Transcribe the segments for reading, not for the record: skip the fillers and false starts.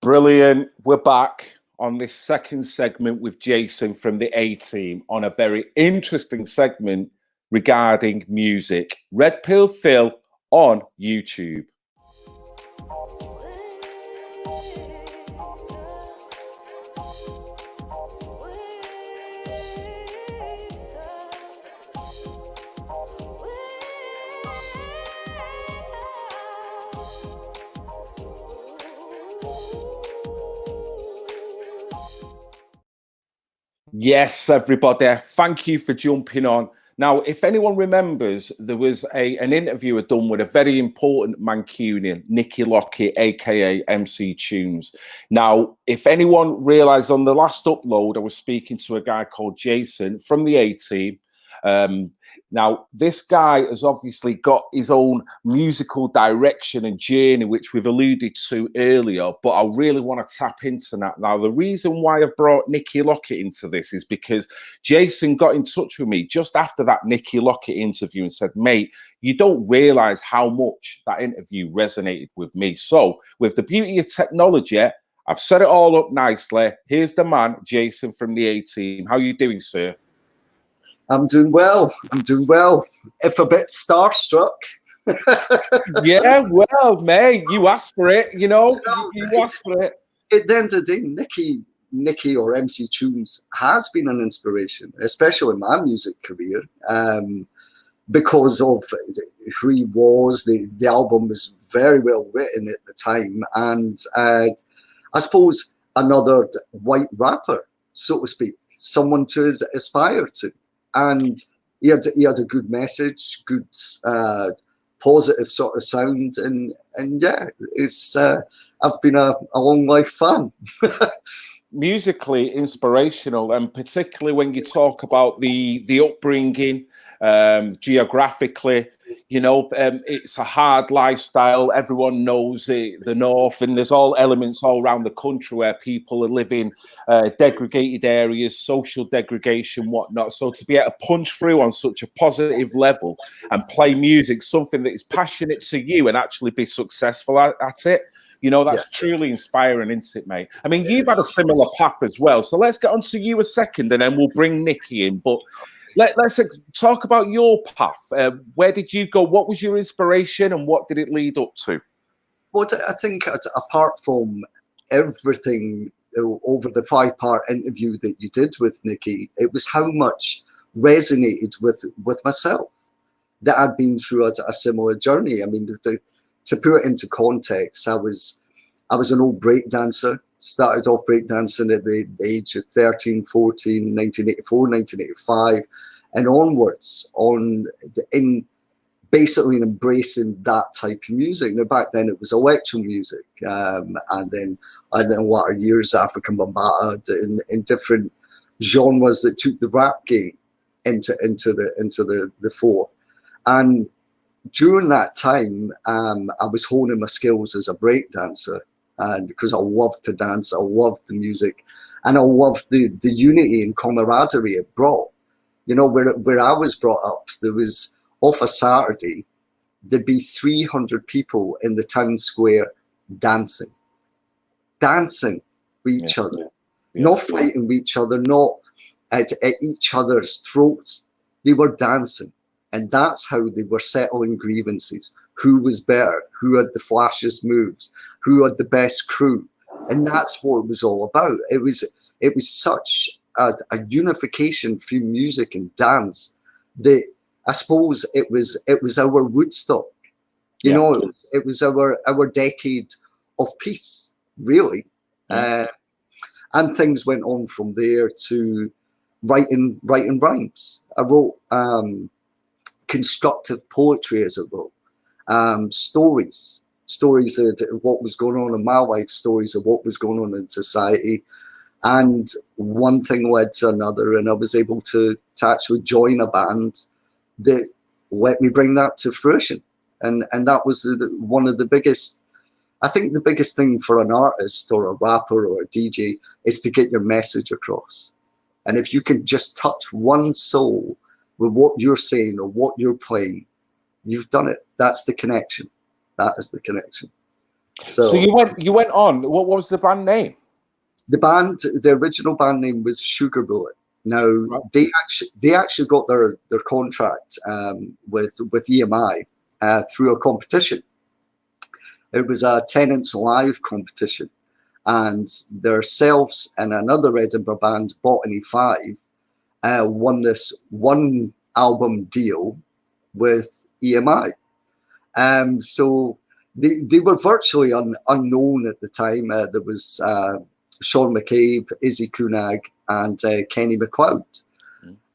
Brilliant. We're back on this second segment with Jason from the A-Team on a very interesting segment regarding music. Red Pill Phil on YouTube. Yes, everybody, thank you for jumping on. Now, if anyone remembers, there was an interview I done with a very important Mancunian, NICKY, LOCKETT, aka MC Tunes. Now, if anyone realised on the last upload, I was speaking to a guy called Jason from the A-Team. Now, this guy has obviously got his own musical direction and journey, which we've alluded to earlier, but I really want to tap into that. Now, the reason why I've brought NICKY LOCKETT into this is because Jason got in touch with me just after that NICKY LOCKETT interview and said, mate, you don't realise how much that interview resonated with me. So, with the beauty of technology, I've set it all up nicely. Here's the man, Jason from the A-Team. How are you doing, sir? I'm doing well. I'm doing well. If a bit starstruck. Yeah, well, mate, you asked for it, you know. You asked for it. At the end of the day, NICKY or MC Tunes has been an inspiration, especially in my music career, because of who he was. The album was very well written at the time, and I suppose another white rapper, so to speak, someone to aspire to. And he had a good message, good positive sort of sound, and yeah, it's I've been a long life fan. Musically inspirational, and particularly when you talk about the upbringing, geographically, you know, it's a hard lifestyle. Everyone knows it, the North, and there's all elements all around the country where people are living degraded areas, social degradation, whatnot. So to be able to punch through on such a positive level and play music, something that is passionate to you, and actually be successful at it, you know, that's truly inspiring, isn't it, mate? I mean, you've had a similar path as well. So let's get on to you a second, and then we'll bring NICKY in. But let's talk about your path. Where did you go? What was your inspiration, and what did it lead up to? Well, I think apart from everything over the 5-part interview that you did with NICKY, it was how much resonated with myself, that I'd been through a similar journey. I mean, to put it into context, I was an old break dancer. Started off breakdancing at the age of 13, 14, 1984, 1985, and onwards, basically embracing that type of music. Now, back then it was electro music, and then a lot of years African Bambaataa in different genres that took the rap game into the fore. And during that time, I was honing my skills as a break dancer. And because I loved to dance, I loved the music, and I loved the unity and camaraderie it brought. You know, where I was brought up, there was, off a Saturday, there'd be 300 people in the town square dancing with each other, not fighting with each other, not at each other's throats. They were dancing, and that's how they were settling grievances. Who was better? Who had the flashiest moves? Who had the best crew? And that's what it was all about. It was such a unification through music and dance that I suppose it was our Woodstock. You know, it was our decade of peace, really. And things went on from there to writing rhymes. I wrote constructive poetry, as it were. Stories of what was going on in my life, stories of what was going on in society, and one thing led to another, and I was able to actually join a band that let me bring that to fruition, and that was one of the biggest. I think the biggest thing for an artist or a rapper or a DJ is to get your message across, and if you can just touch one soul with what you're saying or what you're playing, you've done it. That's the connection. That is the connection. So you went on. What was the band name? The original band name was Sugar Bullet. Now they actually got their contract with EMI through a competition. It was a Tenants Live competition, and themselves and another Edinburgh band, Botany 5, won this one album deal with EMI. So they were virtually unknown at the time. There was Sean McCabe, Izzy Kunag, and Kenny McLeod.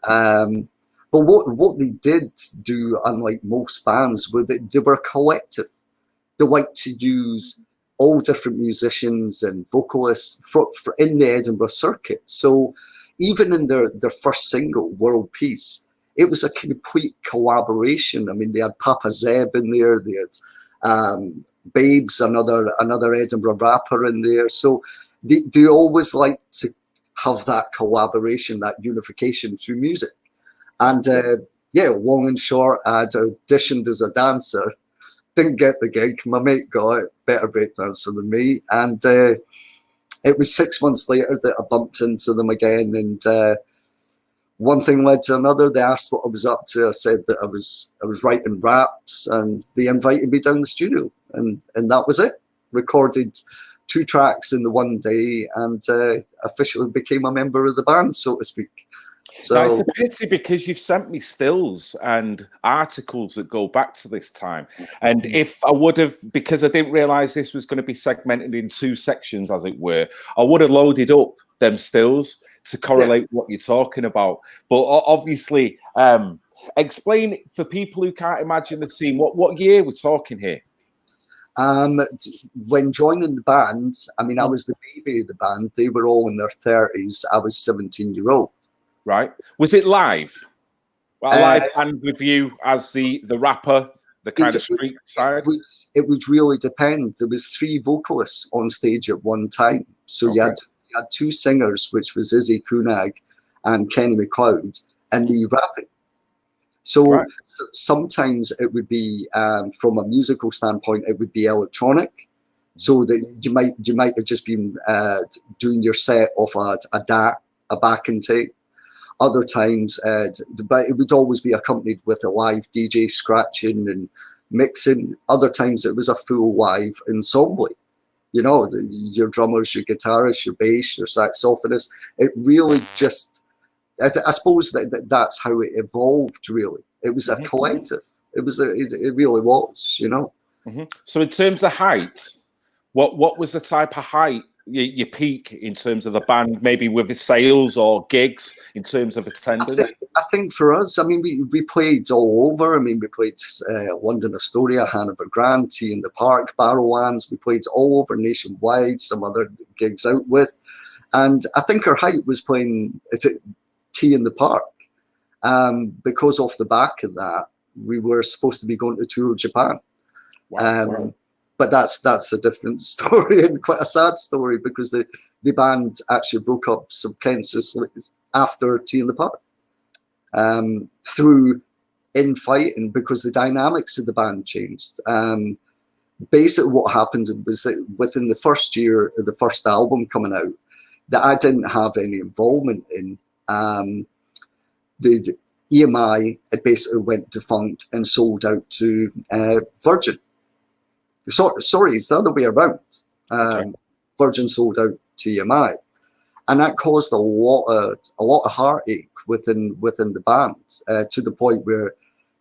But what they did do, unlike most bands, were that they were collective. They like to use all different musicians and vocalists for in the Edinburgh circuit. So even in their first single, World Peace, it was a complete collaboration. I mean, they had Papa Zeb in there, they had Babes, another Edinburgh rapper in there. So they always like to have that collaboration, that unification through music. And yeah, long and short, I'd auditioned as a dancer, didn't get the gig. My mate got it, better breakdancer than me. And it was 6 months later that I bumped into them again, and one thing led to another. They asked what I was up to. I said that I was writing raps, and they invited me down the studio, and that was it. Recorded 2 tracks in the one day, and officially became a member of the band, so to speak. So now, it's a pity because you've sent me stills and articles that go back to this time. And if I would have, because I didn't realize this was going to be segmented in 2 sections, as it were, I would have loaded up them stills to correlate what you're talking about. But obviously, explain for people who can't imagine the scene, what year we're talking here? When joining the band, I mean, I was the baby of the band. They were all in their 30s. I was 17-year-old. Right. Was it live? Well, a live band with you as the rapper, the kind of street side? It would really depend. There was 3 vocalists on stage at one time. So you had 2 singers, which was Izzy Kunag and Kenny McLeod, and me rapping. So sometimes it would be, from a musical standpoint, it would be electronic. So that you might have just been doing your set off a backing tape. Other times, but it would always be accompanied with a live DJ scratching and mixing. Other times it was a full live ensemble. You know, your drummers, your guitarists, your bass, your saxophonist. It really just, I suppose that's how it evolved, really. It was a collective. It really was, you know. So in terms of height, what was the type of height you peak in terms of the band, maybe with the sales or gigs in terms of attendance? I think for us, I mean, we played all over. I mean, we played London Astoria, Hanover Grand, Tea in the Park, Barrowlands. We played all over nationwide, some other gigs out with. And I think our height was playing at Tea in the Park. Because off the back of that, we were supposed to be going to tour Japan. Wow. But that's a different story, and quite a sad story, because the band actually broke up subconsciously after Tea in the Park, through infighting, because the dynamics of the band changed. Basically what happened was that within the first year of the first album coming out, that I didn't have any involvement in, the EMI had basically went defunct and sold out to Virgin. Sorry, it's the other way around. Virgin sold out to EMI, and that caused a lot of heartache within the band, to the point where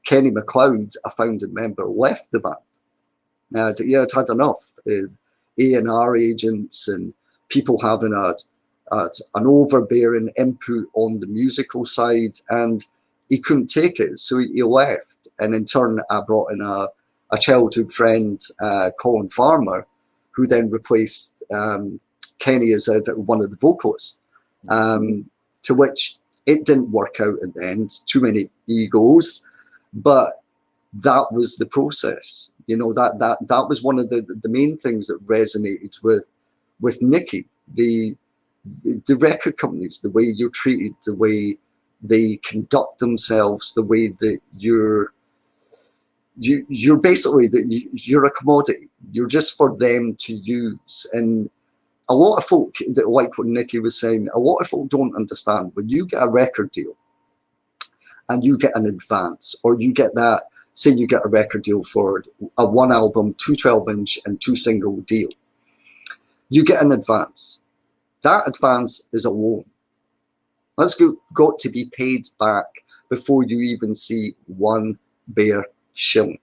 Kenny McLeod, a founding member, left the band. He had had enough. A&R agents and people having an overbearing input on the musical side, and he couldn't take it, so he left. And in turn, I brought in a childhood friend, Colin Farmer, who then replaced Kenny as one of the vocalists, to which it didn't work out in the end. Too many egos, but that was the process. You know, that was one of the main things that resonated with NICKY, the record companies, the way you're treated, the way they conduct themselves, the way that you're you're basically you're a commodity. You're just for them to use. And a lot of folk, like what Nicky was saying, a lot of folk don't understand when you get a record deal and you get an advance, or you get that, say you get a record deal for a 1 album, 2 12-inch and 2 single deal. You get an advance. That advance is a loan. That's got to be paid back before you even see one bare shilling.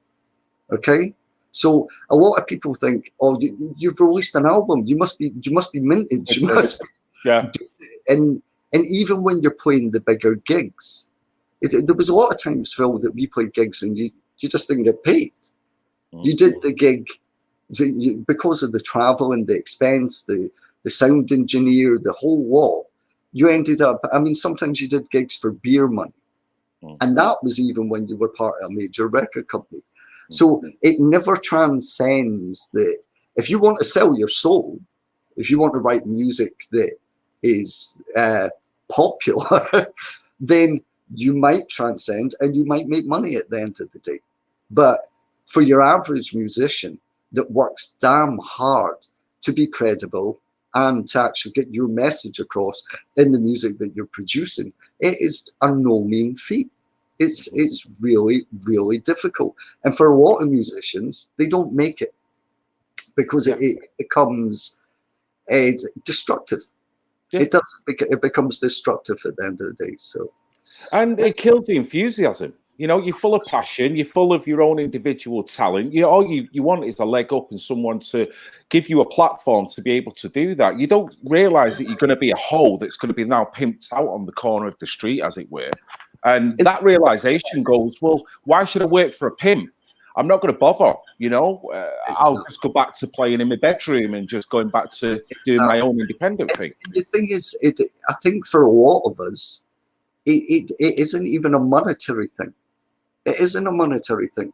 Okay? So a lot of people think, oh, you've released an album, you must be minted. You must yeah. And even when you're playing the bigger gigs, there was a lot of times, Phil, that we played gigs and you just didn't get paid. You did the gig because of the travel and the expense, the sound engineer, the whole lot. You ended up, I mean, sometimes you did gigs for beer money. And that was even when you were part of a major record company. So it never transcends that. If you want to sell your soul, if you want to write music that is popular, then you might transcend and you might make money at the end of the day. But for your average musician that works damn hard to be credible and to actually get your message across in the music that you're producing, it is a no mean feat. It's really, really difficult. And for a lot of musicians, they don't make it because it becomes destructive. Yeah. It becomes destructive at the end of the day. So, and it kills the enthusiasm. You know, you're full of passion, you're full of your own individual talent. All you want is a leg up and someone to give you a platform to be able to do that. You don't realize that you're going to be a hole that's going to be now pimped out on the corner of the street, as it were. And that realization goes, well, why should I work for a pimp? I'm not going to bother, you know. I'll just go back to playing in my bedroom and just going back to doing my own independent thing. The thing is, I think for a lot of us, it isn't even a monetary thing. It isn't a monetary thing.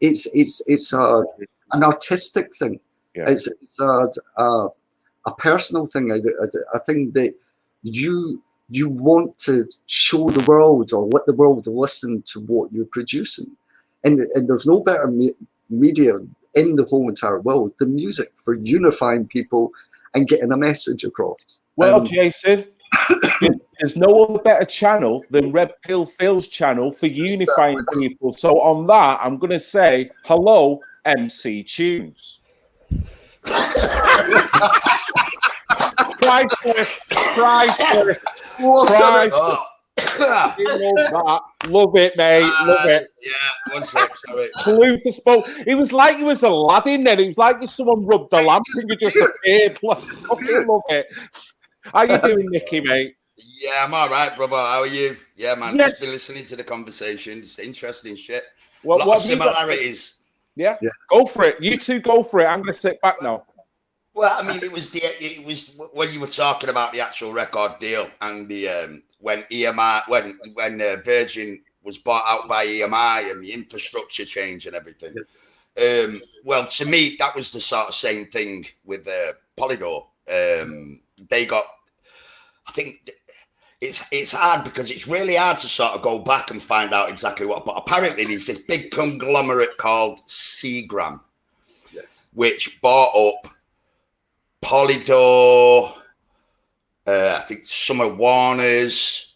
It's an artistic thing. Yeah. It's a personal thing. I think that you want to show the world or let the world listen to what you're producing. And there's no better media in the whole entire world than music for unifying people and getting a message across. Well, Jason, there's no other better channel than Red Pill Phil's channel for unifying people. So on that, I'm going to say, hello, MC Tunes. Priceless. Love it, mate. Love it. Yeah, 1 sec, sorry. Luther spoke. It was like you was Aladdin then. It was like someone rubbed the lamp and you just appeared. Love it. How you doing, Nicky, mate? Yeah, I'm all right, brother. How are you? Yeah, man. Yes. Just been listening to the conversation. It's interesting shit. What of similarities. Yeah, go for it. You two go for it. I'm going to sit back now. Well, I mean, it was when you were talking about the actual record deal and the when EMI when Virgin was bought out by EMI and the infrastructure change and everything. Well, to me, that was the sort of same thing with Polydor. They got. I think it's hard because it's really hard to sort of go back and find out exactly what. But apparently, there's this big conglomerate called Seagram, which bought up Polydor, I think some of Warner's,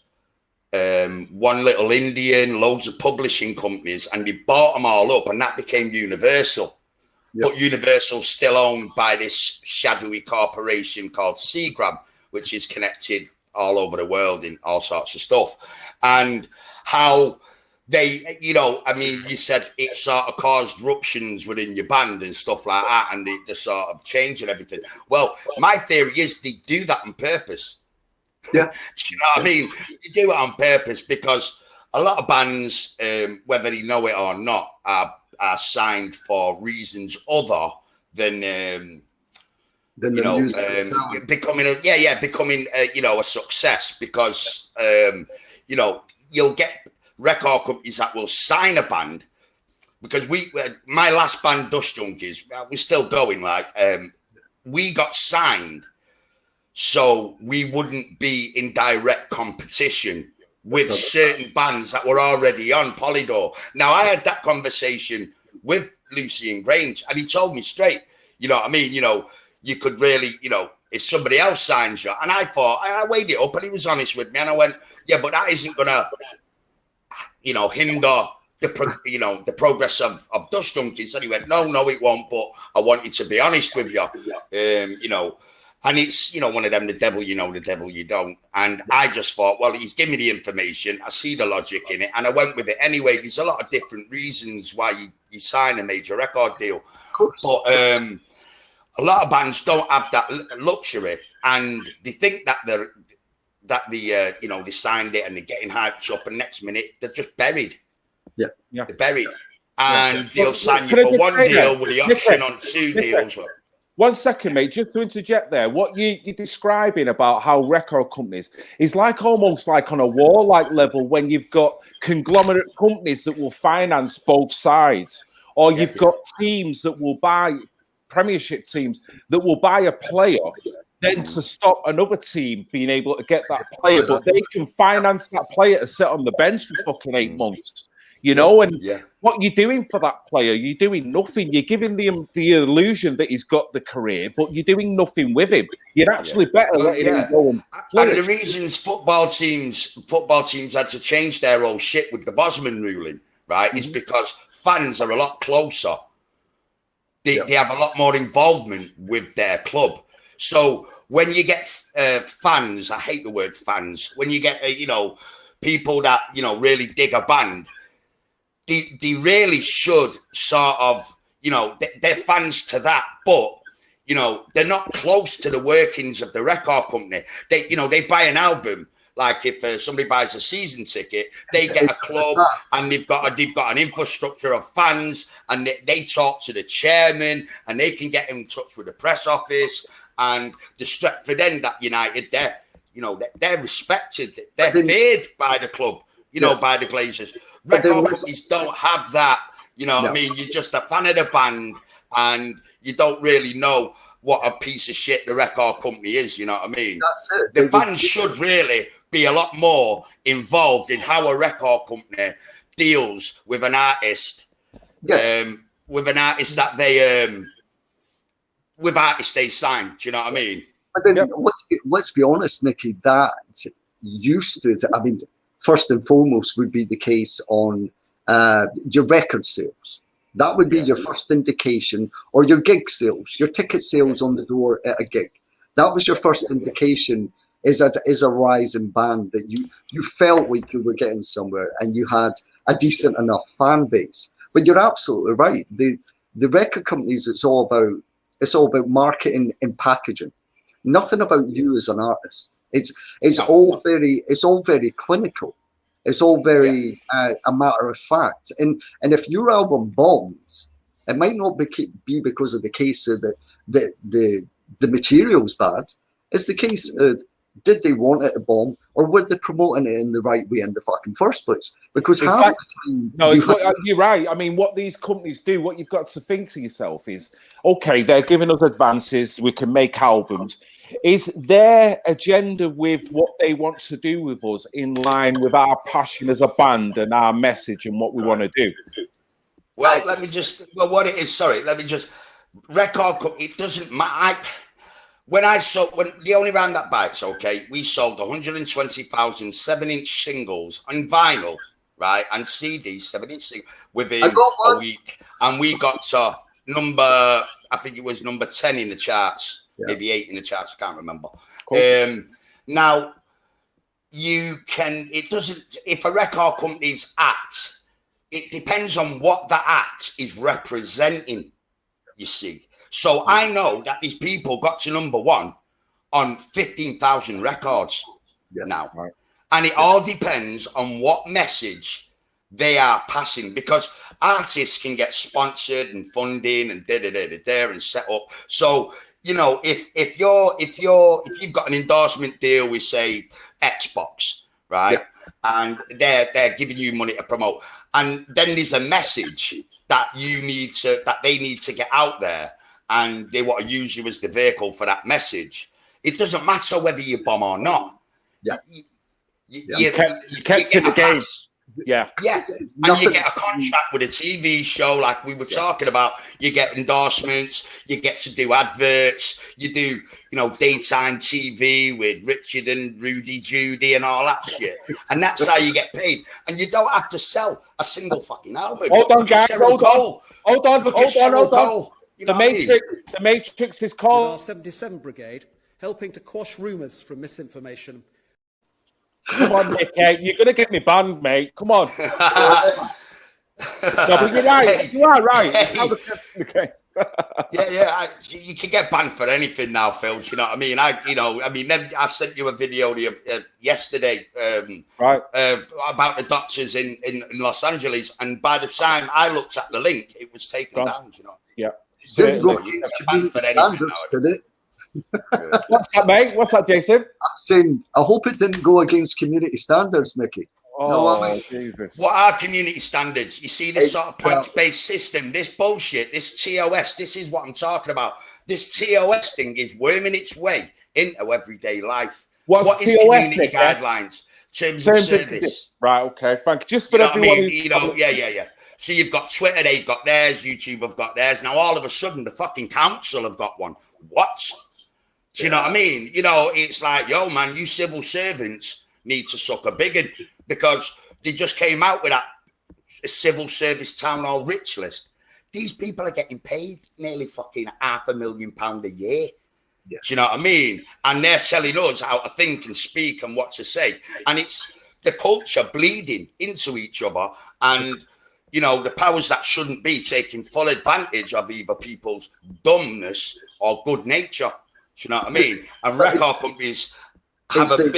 One Little Indian, loads of publishing companies, and they bought them all up, and that became Universal. Yep. But Universal's still owned by this shadowy corporation called Seagram, which is connected all over the world in all sorts of stuff. And how they, you know, I mean, you said it sort of caused ruptions within your band and stuff like that, and the sort of change and everything. Well, my theory is they do that on purpose. Yeah. Do you know what I mean? They do it on purpose because a lot of bands, whether you know it or not, are signed for reasons other than becoming a success, because you know, you'll get record companies that will sign a band, because my last band, Dust Junkies, we're still going, we got signed so we wouldn't be in direct competition with certain bands that were already on Polydor. Now, I had that conversation with Lucian Grange, and he told me straight, you know what I mean? You know, you could really, you know, if somebody else signs you. And I thought, I weighed it up, and he was honest with me. And I went, yeah, but that isn't going to, you know, hinder the progress of Dust Junkies. And he went, no, it won't. But I want you to be honest with you, you know. And it's, you know, one of them, the devil you know, the devil you don't. And I just thought, well, he's giving me the information. I see the logic in it. And I went with it anyway. There's a lot of different reasons why you sign a major record deal. But a lot of bands don't have that luxury. And they think that you know, they signed it and they're getting hyped up. And next minute, they're just buried. Yeah. They're buried. And they'll sign you for one deal with the option on 2 deals. 1 second, mate, just to interject there, what you're describing about how record companies is like almost like on a war-like level when you've got conglomerate companies that will finance both sides, or you've got teams that will buy, Premiership teams that will buy a player then to stop another team being able to get that player, but they can finance that player to sit on the bench for fucking 8 months. You know, and what you're doing for that player, you're doing nothing. You're giving the illusion that he's got the career, but you're doing nothing with him. You're actually better letting him go and play. And the reasons football teams had to change their old shit with the Bosman ruling, right, is because fans are a lot closer. They have a lot more involvement with their club. So when you get fans, I hate the word fans, when you get, you know, people that, you know, really dig a band, they really should sort of, you know, they're fans to that, but, you know, they're not close to the workings of the record company. They, you know, they buy an album. Like if somebody buys a season ticket, they get a club and they've got an infrastructure of fans, and they talk to the chairman and they can get in touch with the press office. And the Stretford End at United, they're respected. They're feared by the club, you know, by the Glazers. Record companies don't have that. You know what I mean? You're just a fan of the band and you don't really know what a piece of shit the record company is. You know what I mean? That's it. The fans should really be a lot more involved in how a record company deals with an artist. With an artist that with artists they sign. Do you know what I mean? But then let's be honest, Nicky, that used to, I mean, first and foremost would be the case on your record sales. That would be your first indication, or your gig sales, your ticket sales on the door at a gig. That was your first indication is a rising band that you felt like you were getting somewhere and you had a decent enough fan base. But you're absolutely right. The record companies, it's all about marketing and packaging. Nothing about you as an artist. It's all very clinical. It's all very a matter of fact. And if your album bombs, it might not be because of the case of the material's bad. It's the case of, did they want it to bomb, or were they promoting it in the right way in the fucking first place? Because half the time, you're right. I mean, what these companies do, what you've got to think to yourself is, okay, they're giving us advances, we can make albums. Is their agenda with what they want to do with us in line with our passion as a band and our message and what we want to do? Well, what it is, record company, it doesn't matter. When the only round that bikes, okay, we sold 120,000 7-inch singles on vinyl, right, and CDs, 7-inch singles within a week, and we got to I think it was number 10 in the charts, maybe 8 in the charts, I can't remember. Cool. Now, if a record company's act, it depends on what that act is representing, you see. So I know that these people got to number 1 on 15,000 records now. Right. And it all depends on what message they are passing, because artists can get sponsored and funding and and set up. So, you know, if you've got an endorsement deal with, say, Xbox, right? And they're giving you money to promote, and then there's a message that they need to get out there, and they want to use you as the vehicle for that message. It doesn't matter whether you bomb or not. You kept in the game. Yeah. And you get a contract with a TV show like we were talking about. You get endorsements, you get to do adverts, you do, daytime TV with Richard and Rudy Judy and all that shit. And that's how you get paid. And you don't have to sell a single fucking album. Hold on, guys. Hold on. The Matrix is called. Our 77 Brigade, helping to quash rumours from misinformation. Come on, Nicky. You're going to get me banned, mate. Come on. No, but you're right. You are right. Hey. You can get banned for anything now, Phil. Do you know what I mean? I sent you a video yesterday, right, about the doctors in Los Angeles, and by the time I looked at the link, it was taken down. Yeah. Didn't go against standards, did it? What's that, mate? What's that, Jason? I'm saying, I hope it didn't go against community standards, Nicky. Jesus. What are community standards? You see this sort of points-based system, this bullshit, this TOS, this is what I'm talking about. This TOS thing is worming its way into everyday life. What is TOS, community guidelines? Terms of service. Right, okay, thank you. Just for everyone. Yeah. So you've got Twitter, they've got theirs, YouTube have got theirs. Now all of a sudden the fucking council have got one. What? Do you know what I mean? It's like, yo, man, you civil servants need to suck a big one, because they just came out with that civil service town hall rich list. These people are getting paid nearly fucking £500,000 a year. Yeah. Do you know what I mean? And they're telling us how to think and speak and what to say. And it's the culture bleeding into each other, and the powers that shouldn't be taking full advantage of either people's dumbness or good nature. Do you know what I mean? And record companies have a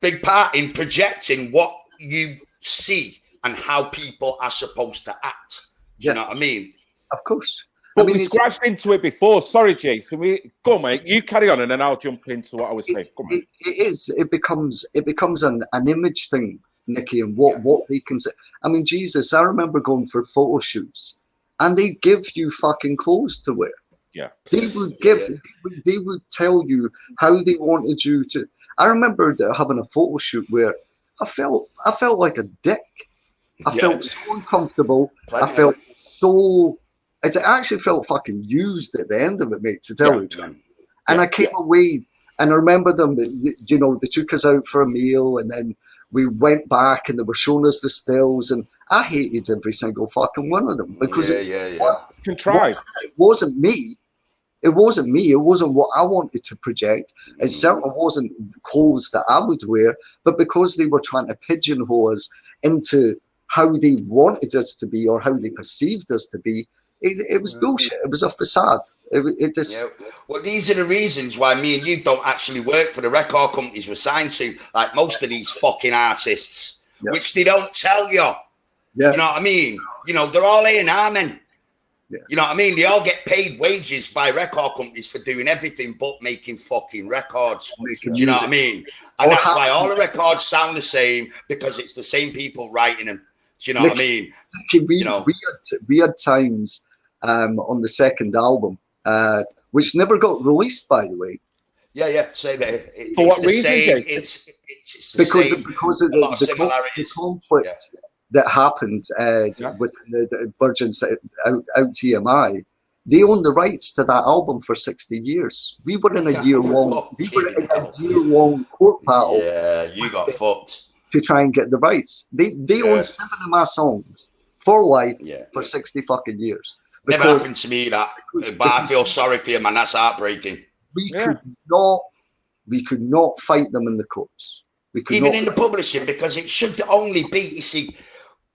big part in projecting what you see and how people are supposed to act. Do you know what I mean? Of course. But we scratched into it before. Sorry, Jason. Go on, mate. You carry on, and then I'll jump into what I was saying. Come on. It becomes an image thing, Nicky, and what they can say. I mean, Jesus, I remember going for photo shoots, and they give you fucking clothes to wear. Yeah. They would they would tell you how they wanted you to. I remember having a photo shoot where I felt like a dick. I felt so uncomfortable. I felt so. It actually felt fucking used at the end of it, mate, to tell you the truth. And I came away, and I remember them. They took us out for a meal, and then we went back, and they were showing us the stills, and I hated every single fucking one of them because it wasn't me. It wasn't me. It wasn't what I wanted to project. It certainly wasn't clothes that I would wear, but because they were trying to pigeonhole us into how they wanted us to be or how they perceived us to be, it was bullshit. It was a facade. It just. Well, these are the reasons why me and you don't actually work for the record companies we're signed to, like most of these fucking artists, which they don't tell you. You know what I mean? They're all A&R men. You know what I mean? They all get paid wages by record companies for doing everything but making fucking records. Do you know what I mean? And that's why all the records sound the same, because it's the same people writing them. Do you know what I mean? We had times on the second album, which never got released, by the way. Say that. For what reason? It's because of the conflict that happened with the Virgin out TMI. They own the rights to that album for 60 years. We were in a year-long court battle. Yeah, you got fucked. To try and get the rights. They own 7 of my songs for life for 60 fucking years. Never happened to me, that. But I feel sorry for you, man. That's heartbreaking. We could not fight them in the courts. Even in the publishing, because it should only be, you see,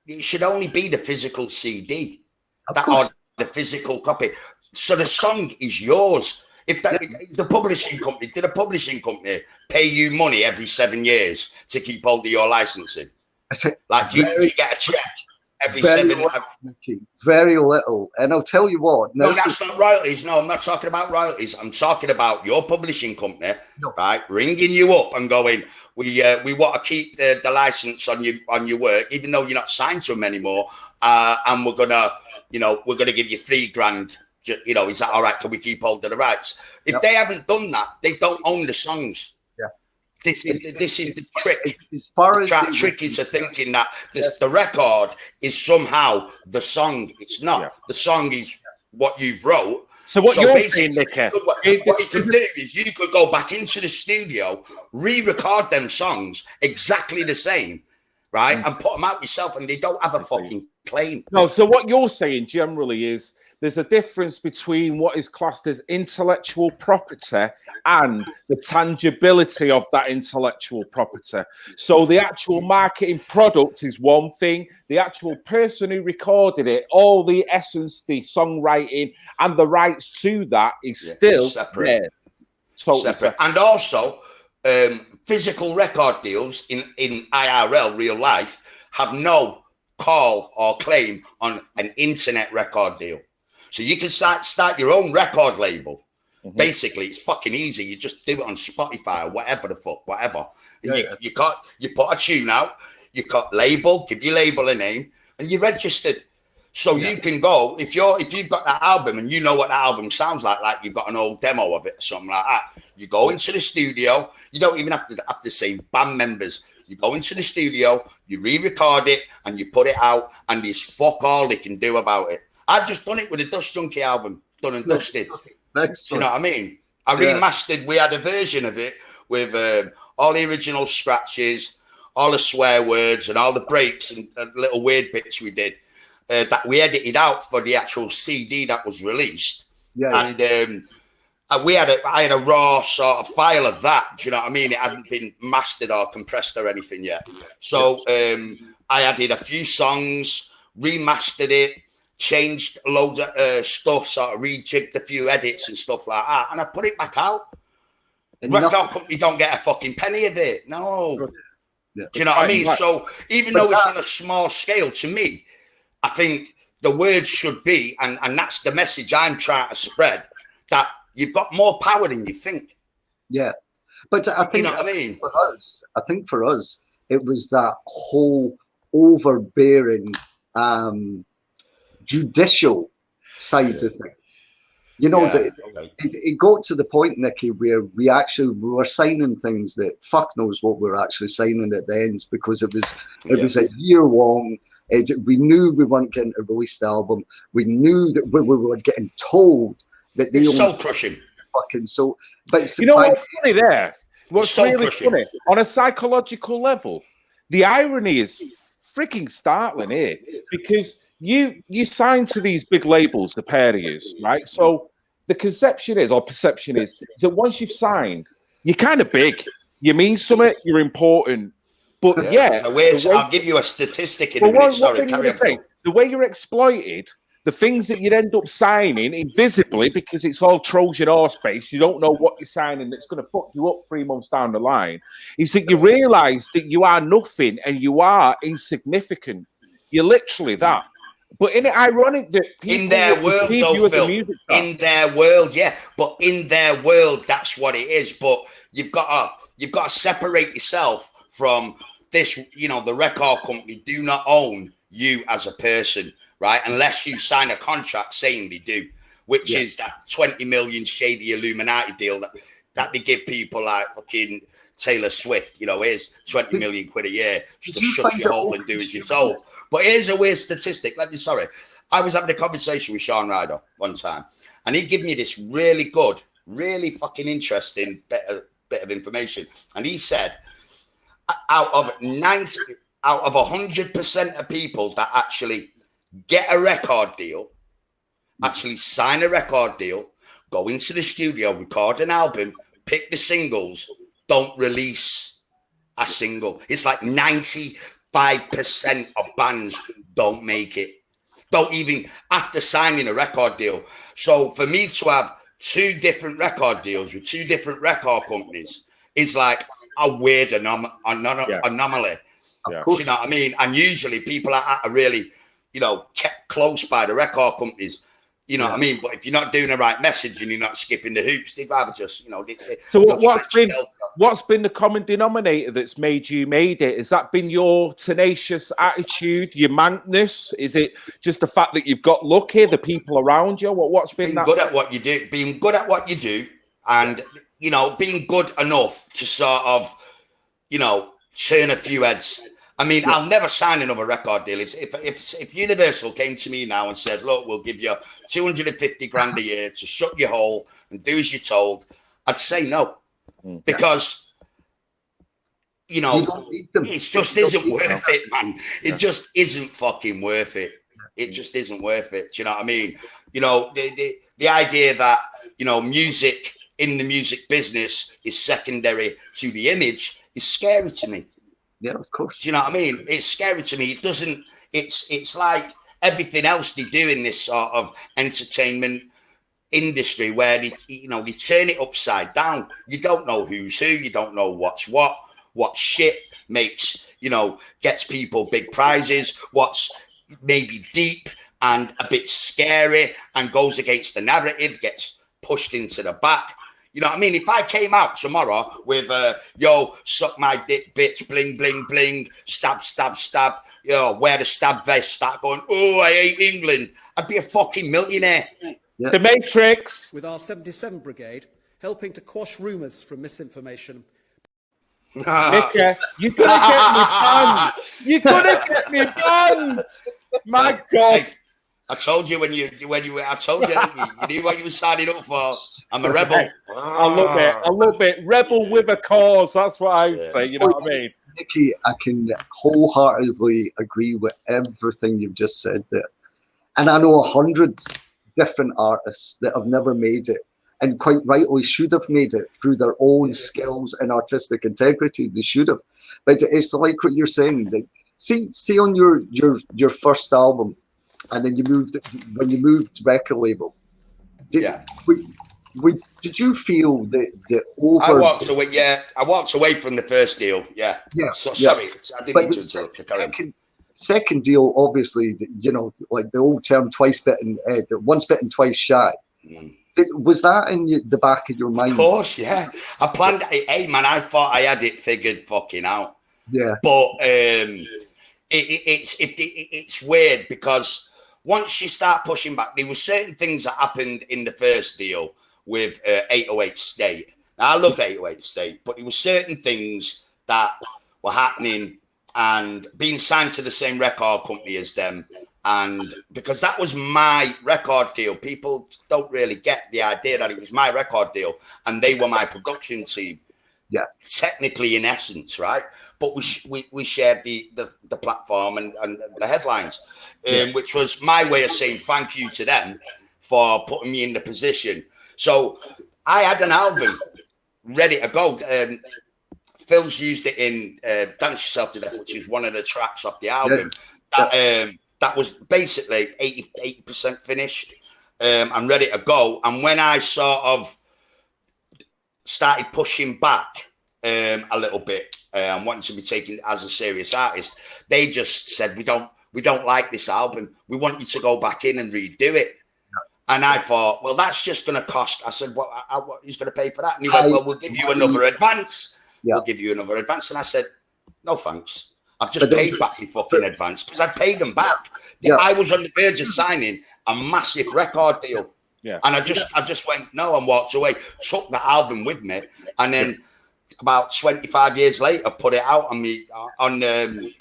it should only be the physical CD or the physical copy. So the song is yours. If the publishing company, did a publishing company pay you money every 7 years to keep hold of your licensing? Like, do you get a check every 7 years? Very little. And I'll tell you what. No, that's not royalties. No, I'm not talking about royalties. I'm talking about your publishing company, right, ringing you up and going, we want to keep the license on your work, even though you're not signed to them anymore, and we're gonna give you $3,000. Is that all right? Can we keep hold of the rights? If they haven't done that, they don't own the songs. This is the trick. As far as the trick is thinking that the record is somehow the song. It's not. Yeah. The song is what you've wrote. So what you're saying, Nicky, what you could do is you could go back into the studio, re-record them songs exactly the same, right, and put them out yourself, and they don't have a fucking claim. No, so what you're saying generally is there's a difference between what is classed as intellectual property and the tangibility of that intellectual property. So the actual marketing product is one thing. The actual person who recorded it, all the essence, the songwriting, and the rights to that is still separate. There. Totally separate. And also, physical record deals in IRL, real life, have no call or claim on an internet record deal. So you can start your own record label. Basically, it's fucking easy. You just do it on Spotify or whatever the fuck, whatever. And you put a tune out, you got label, give your label a name, and you're registered. So you can go, if you've got that album and you know what that album sounds like you've got an old demo of it or something like that, you go into the studio. You don't even have to say band members. You go into the studio, you re-record it, and you put it out, and there's fuck all they can do about it. I've just done it with a Dust Junkie album, done and dusted. Do you know what I mean? I remastered. We had a version of it with all the original scratches, all the swear words, and all the breaks and little weird bits we did that we edited out for the actual CD that was released. And I had a raw sort of file of that. Do you know what I mean? It hadn't been mastered or compressed or anything yet. So I added a few songs, remastered it, changed loads of stuff, sort of rejigged a few edits and stuff like that, and I put it back out. Record company don't get a fucking penny of it. No. Do you know what I mean? So even though it's on a small scale, to me, I think the words should be, and that's the message I'm trying to spread, that you've got more power than you think. Yeah. But I think, you know what I mean? For us, it was that whole overbearing judicial side of things. You know, it got to the point, Nicky, where we were signing things that fuck knows what we were actually signing at the end, because it was a year long. We knew we weren't getting to release the album. We knew that we were getting told that they soul crushing. Fucking so. But you know what's funny there? What's really funny on a psychological level, the irony is freaking startling here, because you sign to these big labels, the pair of you, right? So the conception is, or perception is that once you've signed, you're kind of big. You mean something, you're important. But so I'll give you a statistic in a minute. Sorry, carry on. The way you're exploited, the things that you'd end up signing invisibly, because it's all Trojan horse based, you don't know what you're signing that's going to fuck you up 3 months down the line, is that you realise that you are nothing and you are insignificant. You're literally that. But isn't it ironic that people in their world, though, Phil, in their world, but in their world, that's what it is. But you've got to separate yourself from this. You know, the record company do not own you as a person, right? Unless you sign a contract saying they do, which is that 20 million shady Illuminati deal that they give people like fucking Taylor Swift. You know, here's 20 million quid a year just to shut your hole and do as you're told. But here's a weird statistic. I was having a conversation with Sean Ryder one time, and he gave me this really good, really fucking interesting bit of information. And he said, out of 100% of people that actually get a record deal, actually sign a record deal, go into the studio, record an album, pick the singles, don't release a single. It's like 95% of bands don't make it. Don't even after signing a record deal. So for me to have 2 different record deals with 2 different record companies is like a weird anomaly. You know what I mean? And usually people are really, kept close by the record companies. You know what I mean? But if you're not doing the right message and you're not skipping the hoops, they'd rather just, So what's been the common denominator that's made it? Has that been your tenacious attitude, your mankness? Is it just the fact that you've got lucky, the people around you? What's been being good at what you do, and, being good enough to sort of you know, turn a few heads. I mean, I'll never sign another record deal. If Universal came to me now and said, look, we'll give you 250 grand a year to shut your hole and do as you're told, I'd say no. Because, you know, it just isn't worth it, man. It just isn't fucking worth it. It just isn't worth it. Do you know what I mean? You know, the idea that, you know, music in the music business is secondary to the image is scary to me. Yeah, of course. Do you know what I mean? It's scary to me. It doesn't, it's like everything else they do in this sort of entertainment industry where they, you know, they turn it upside down. You don't know who's who, you don't know what's what shit makes, you know, gets people big prizes, what's maybe deep and a bit scary and goes against the narrative, gets pushed into the back. You know what I mean? If I came out tomorrow with, yo, suck my dick, bitch, bling, bling, bling, stab, stab, stab, yo, wear the stab vest, start going, oh, I hate England, I'd be a fucking millionaire. Yeah. The Matrix. With our 77 Brigade helping to quash rumours from misinformation. Nicky, you couldn't get me banned. You couldn't get me banned. My God. Hey, I told you I told you, you knew what you were signing up for. I'm a rebel. I love it. I love it. Rebel with a cause. That's what I would say. You know what I mean? Nicky, I can wholeheartedly agree with everything you've just said there. And I know 100 different artists that have never made it, and quite rightly should have made it through their own skills and artistic integrity. They should have. But it's like what you're saying. Like, see on your first album, and then when you moved record label. Did you feel that over? I walked away from the first deal. Yeah. So sorry, I didn't mean to interrupt. Second deal, obviously, you know, like the old term, once bitten, twice shy. Was that in the back of your mind? Of course, yeah. I planned. Hey, man, I thought I had it figured fucking out. Yeah. But it's weird because once you start pushing back, there were certain things that happened in the first deal with 808 State. Now, I love 808 State, but there were certain things that were happening and being signed to the same record company as them. And because that was my record deal, people don't really get the idea that it was my record deal and they were my production team. Yeah, technically, in essence, right? But we shared the platform and the headlines, which was my way of saying thank you to them for putting me in the position. So I had an album ready to go. Phil's used it in Dance Yourself to Death, which is one of the tracks off the album. That was basically 80% finished and ready to go. And when I sort of started pushing back a little bit and wanting to be taken as a serious artist, they just said, we don't like this album. We want you to go back in and redo it. And I thought, well, that's just going to cost. I said, what who's going to pay for that? And he went, well, we'll give you another advance. We'll give you another advance. And I said, no, thanks. I've just paid back the fucking advance because I paid them back. I was on the verge of signing a massive record deal. Yeah. And I just went, no, and walked away, took the album with me. And then about 25 years later, put it out on me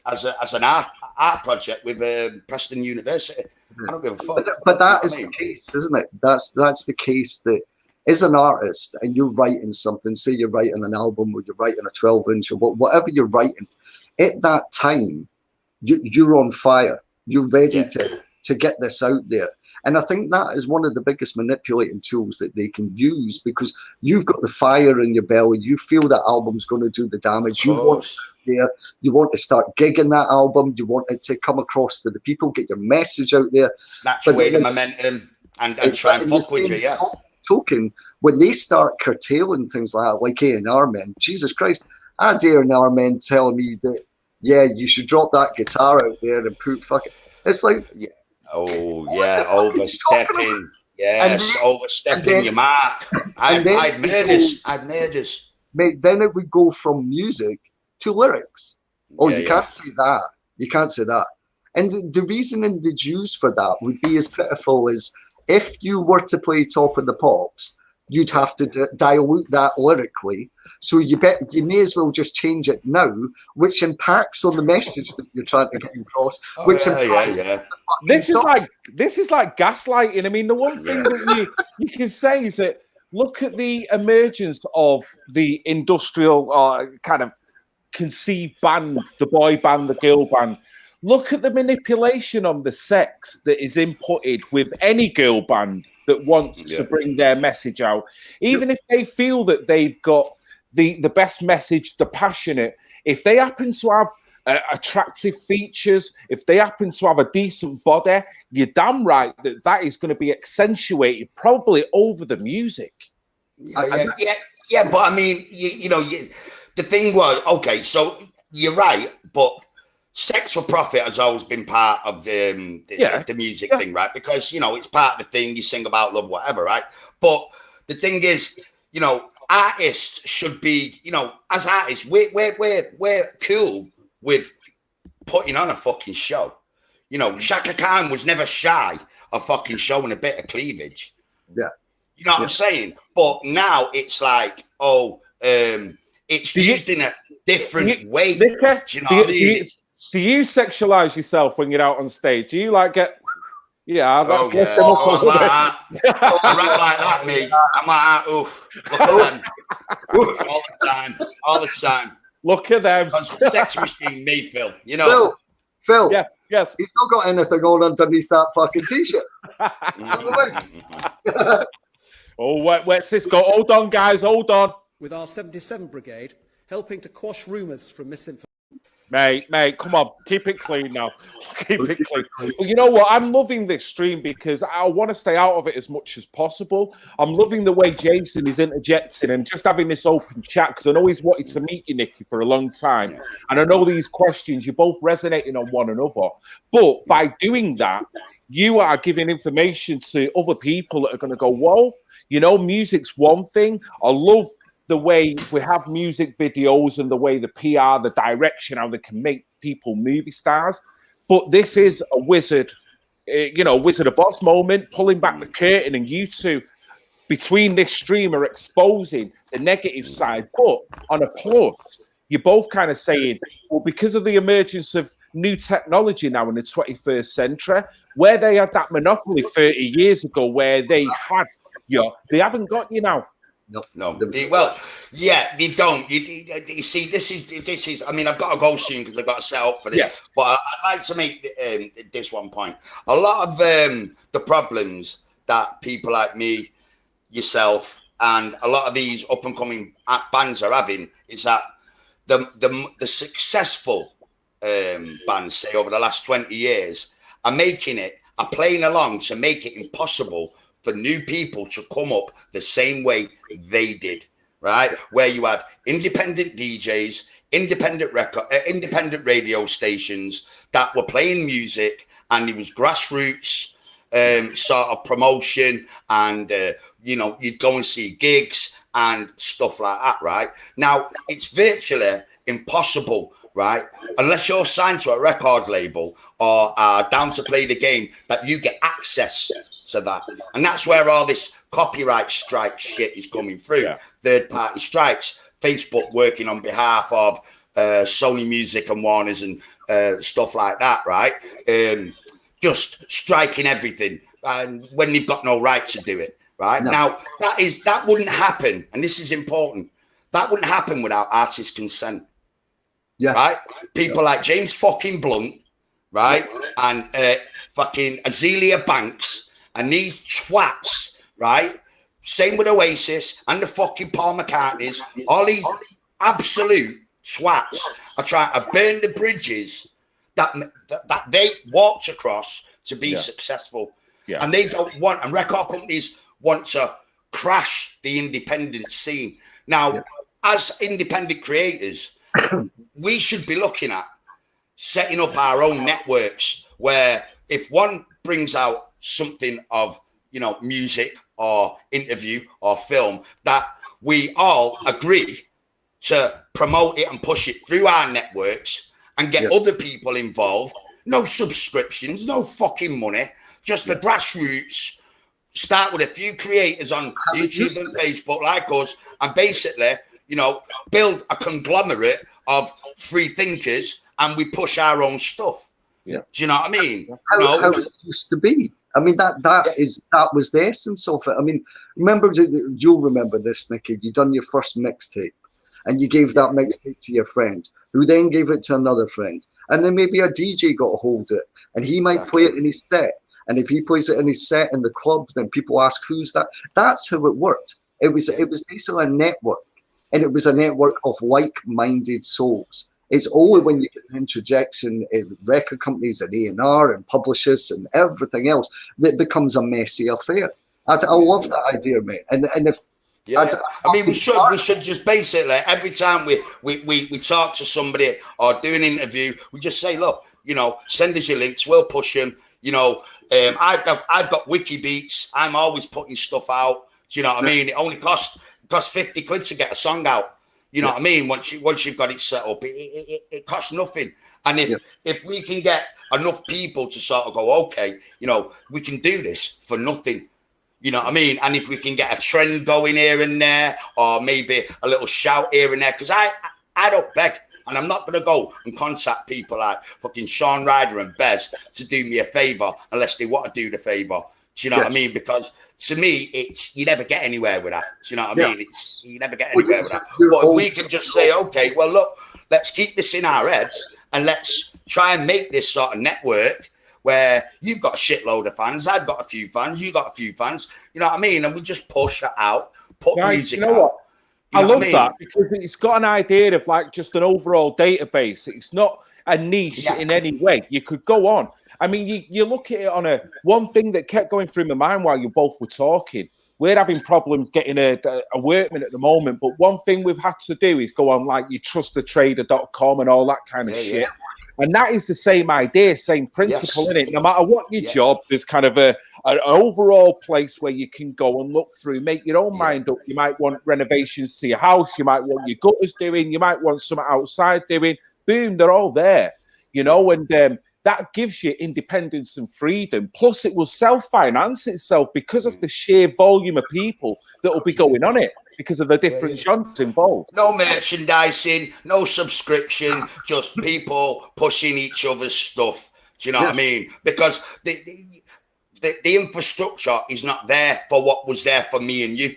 as an art project with Preston University. I don't give a fuck. But that is the case, isn't it? That's the case that as an artist and you're writing something, say you're writing an album or you're writing a 12-inch or whatever you're writing, at that time, you're on fire. You're ready to get this out there. And I think that is one of the biggest manipulating tools that they can use because you've got the fire in your belly. You feel that album's going to do the damage. You want there. You want to start gigging that album. You want it to come across to the people, get your message out there. That's the way the momentum and try and fuck with you, token, when they start curtailing things like A&R men, Jesus Christ, I had A&R men telling me that, you should drop that guitar out there and put fucking, it's like, overstepping. Yes, overstepping your mark. I'd murders. Mate, then it would go from music to lyrics. You can't say that. You can't say that. And the reasoning they'd use for that would be as pitiful as if you were to play Top of the Pops, you'd have to dilute that lyrically. So you may as well just change it now, which impacts on the message that you're trying to get across. This is like gaslighting. I mean, the one thing that you can say is that look at the emergence of the industrial kind of conceived band, the boy band, the girl band. Look at the manipulation on the sex that is inputted with any girl band that wants to bring their message out. Even if they feel that they've got the best message, the passionate, if they happen to have attractive features, if they happen to have a decent body, you're damn right that is going to be accentuated probably over the music. Yeah, but I mean, the thing was, okay, so you're right, but sex for profit has always been part of the music thing, right? Because, it's part of the thing, you sing about love, whatever, right? But the thing is, artists should be, as artists, we're cool with putting on a fucking show. Shaka Khan was never shy of fucking showing a bit of cleavage. Yeah. You know what I'm saying? But now it's like, it's used in a different way. Nicky, do you know what I mean? Do you sexualize yourself when you're out on stage? Do you like get? Yeah, that's I rap like that, me. I'm like, oof. Look at them. All the time. Look at them. Sex machine, me, Phil. Phil. Yeah, yes. He's not got anything on underneath that fucking t-shirt. Oh, where's this go? Hold on, guys, hold on. With our 77 Brigade helping to quash rumours from misinformation. Mate, come on, keep it clean now. Keep it clean. Well, you know what? I'm loving this stream because I want to stay out of it as much as possible. I'm loving the way Jason is interjecting and just having this open chat because I know he's wanted to meet you, Nicky, for a long time. And I know these questions, you're both resonating on one another. But by doing that, you are giving information to other people that are going to go, whoa, music's one thing. I love the way we have music videos and the way the PR, the direction, how they can make people movie stars. But this is a Wizard of Oz moment, pulling back the curtain, and you two between this stream are exposing the negative side. But on a plus, you're both kind of saying, well, because of the emergence of new technology now in the 21st century, where they had that monopoly 30 years ago, where they had they haven't got you now. No. They don't. You see, this is. I mean, I've got to go soon because I've got to set up for this. Yes. But I'd like to make this one point. A lot of the problems that people like me, yourself, and a lot of these up and coming bands are having is that the successful bands, say over the last 20 years, are playing along to make it impossible for new people to come up the same way they did, right? Where you had independent DJs, independent radio stations that were playing music, and it was grassroots sort of promotion, and you'd go and see gigs and stuff like that, right? Now it's virtually impossible, right? Unless you're signed to a record label or are down to play the game, that you get access to that. And that's where all this copyright strike shit is coming through. Yeah. Third party strikes, Facebook working on behalf of Sony Music and Warner's and stuff like that, right? Just striking everything, and when you've got no right to do it, right? No. Now that wouldn't happen, and this is important. That wouldn't happen without artist consent. Yeah. Right? People like James fucking Blunt, right? And fucking Azealia Banks and these twats, right? Same with Oasis and the fucking Paul McCartneys. All these absolute twats are trying to burn the bridges that they walked across to be successful. Yeah. And they don't want, and record companies want to crash the independent scene. Now, as independent creators, we should be looking at setting up our own networks where if one brings out something of, music or interview or film, that we all agree to promote it and push it through our networks and get other people involved. No subscriptions, no fucking money, just the grassroots start with a few creators on YouTube and Facebook like us, and basically, you know, build a conglomerate of free thinkers, and we push our own stuff. Yeah. Do you know what I mean? How it used to be. I mean, that was the essence of it. I mean, you'll remember this, Nicky. You done your first mixtape, and you gave that mixtape to your friend, who then gave it to another friend, and then maybe a DJ got a hold of it, and he might play it in his set. And if he plays it in his set in the club, then people ask, "Who's that?" That's how it worked. It was basically a network, and it was a network of like-minded souls. It's only when you get an interjection in record companies and A&R and publishers and everything else that it becomes a messy affair. I love that idea, mate. And if I mean, we should just basically every time we talk to somebody or do an interview, we just say, look, you know, send us your links, we'll push them. You know, I've got wiki beats. I'm always putting stuff out. Do you know what I mean? It only costs 50 quid to get a song out. You know what I mean? Once you've got it set up, it costs nothing. And if we can get enough people to sort of go, okay, you know, we can do this for nothing. You know what I mean? And if we can get a trend going here and there, or maybe a little shout here and there, because I don't beg, and I'm not going to go and contact people like fucking Sean Ryder and Bez to do me a favour unless they want to do the favour. Do you know what I mean? Because to me, you never get anywhere with that. Do you know what I mean? You never get anywhere with that. But if we can just say, okay, well, look, let's keep this in our heads and let's try and make this sort of network where you've got a shitload of fans, I've got a few fans, you got a few fans. You know what I mean? And we just push it out, put music out. What? I love that because it's got an idea of like just an overall database. It's not a niche in any way. You could go on. I mean, you look at it on one thing that kept going through my mind while you both were talking. We're having problems getting a workman at the moment, but one thing we've had to do is go on like yourtrustedtrader.com and all that kind of shit. And that is the same idea, same principle in it. No matter what your job, there's kind of an overall place where you can go and look through, make your own mind up. You might want renovations to your house. You might want your gutters doing. You might want something outside doing. Boom, they're all there, you know, and that gives you independence and freedom. Plus, it will self-finance itself because of the sheer volume of people that will be going on it because of the different genres involved. No merchandising, no subscription, just people pushing each other's stuff. Do you know what I mean? Because the infrastructure is not there for what was there for me and you.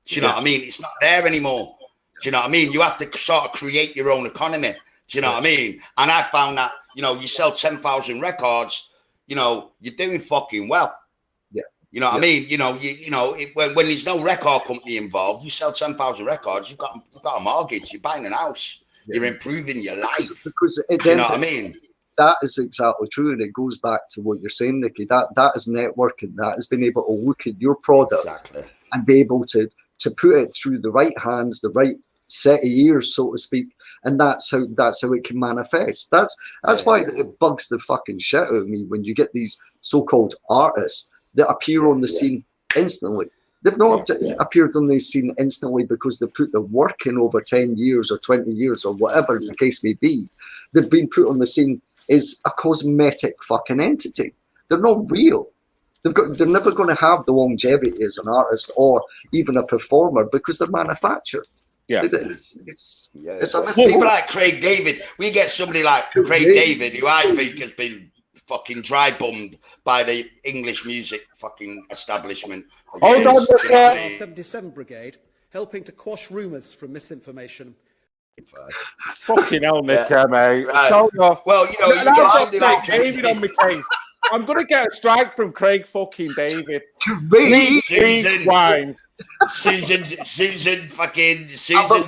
Do you know what I mean? It's not there anymore. Do you know what I mean? You have to sort of create your own economy. Do you know what I mean? And I found that, you know, you sell 10,000 records, you know, you're doing fucking well. Yeah. You know what I mean? You know, when there's no record company involved, you sell 10,000 records, you've got a mortgage, you're buying a house, you're improving your life. Because you know what I mean? That is exactly true, and it goes back to what you're saying, Nicky. That is networking. That is being able to look at your product and be able to put it through the right hands, the right set of ears, so to speak, and that's how it can manifest. That's why it bugs the fucking shit out of me when you get these so-called artists that appear on the scene instantly. They've not appeared on the scene instantly because they put the work in over 10 years or 20 years or whatever the case may be. They've been put on the scene as a cosmetic fucking entity. They're not real. They're never going to have the longevity as an artist or even a performer because they're manufactured. Yeah, it's people like Craig David. We get somebody like Craig David, who I think has been fucking dry bummed by the English music fucking establishment. Hold on, the 77 Brigade, helping to quash rumours from misinformation. Fucking hell, Nick, mate. Right. Well, you know, you get somebody like David on my case. I'm gonna get a strike from Craig fucking David. Susan's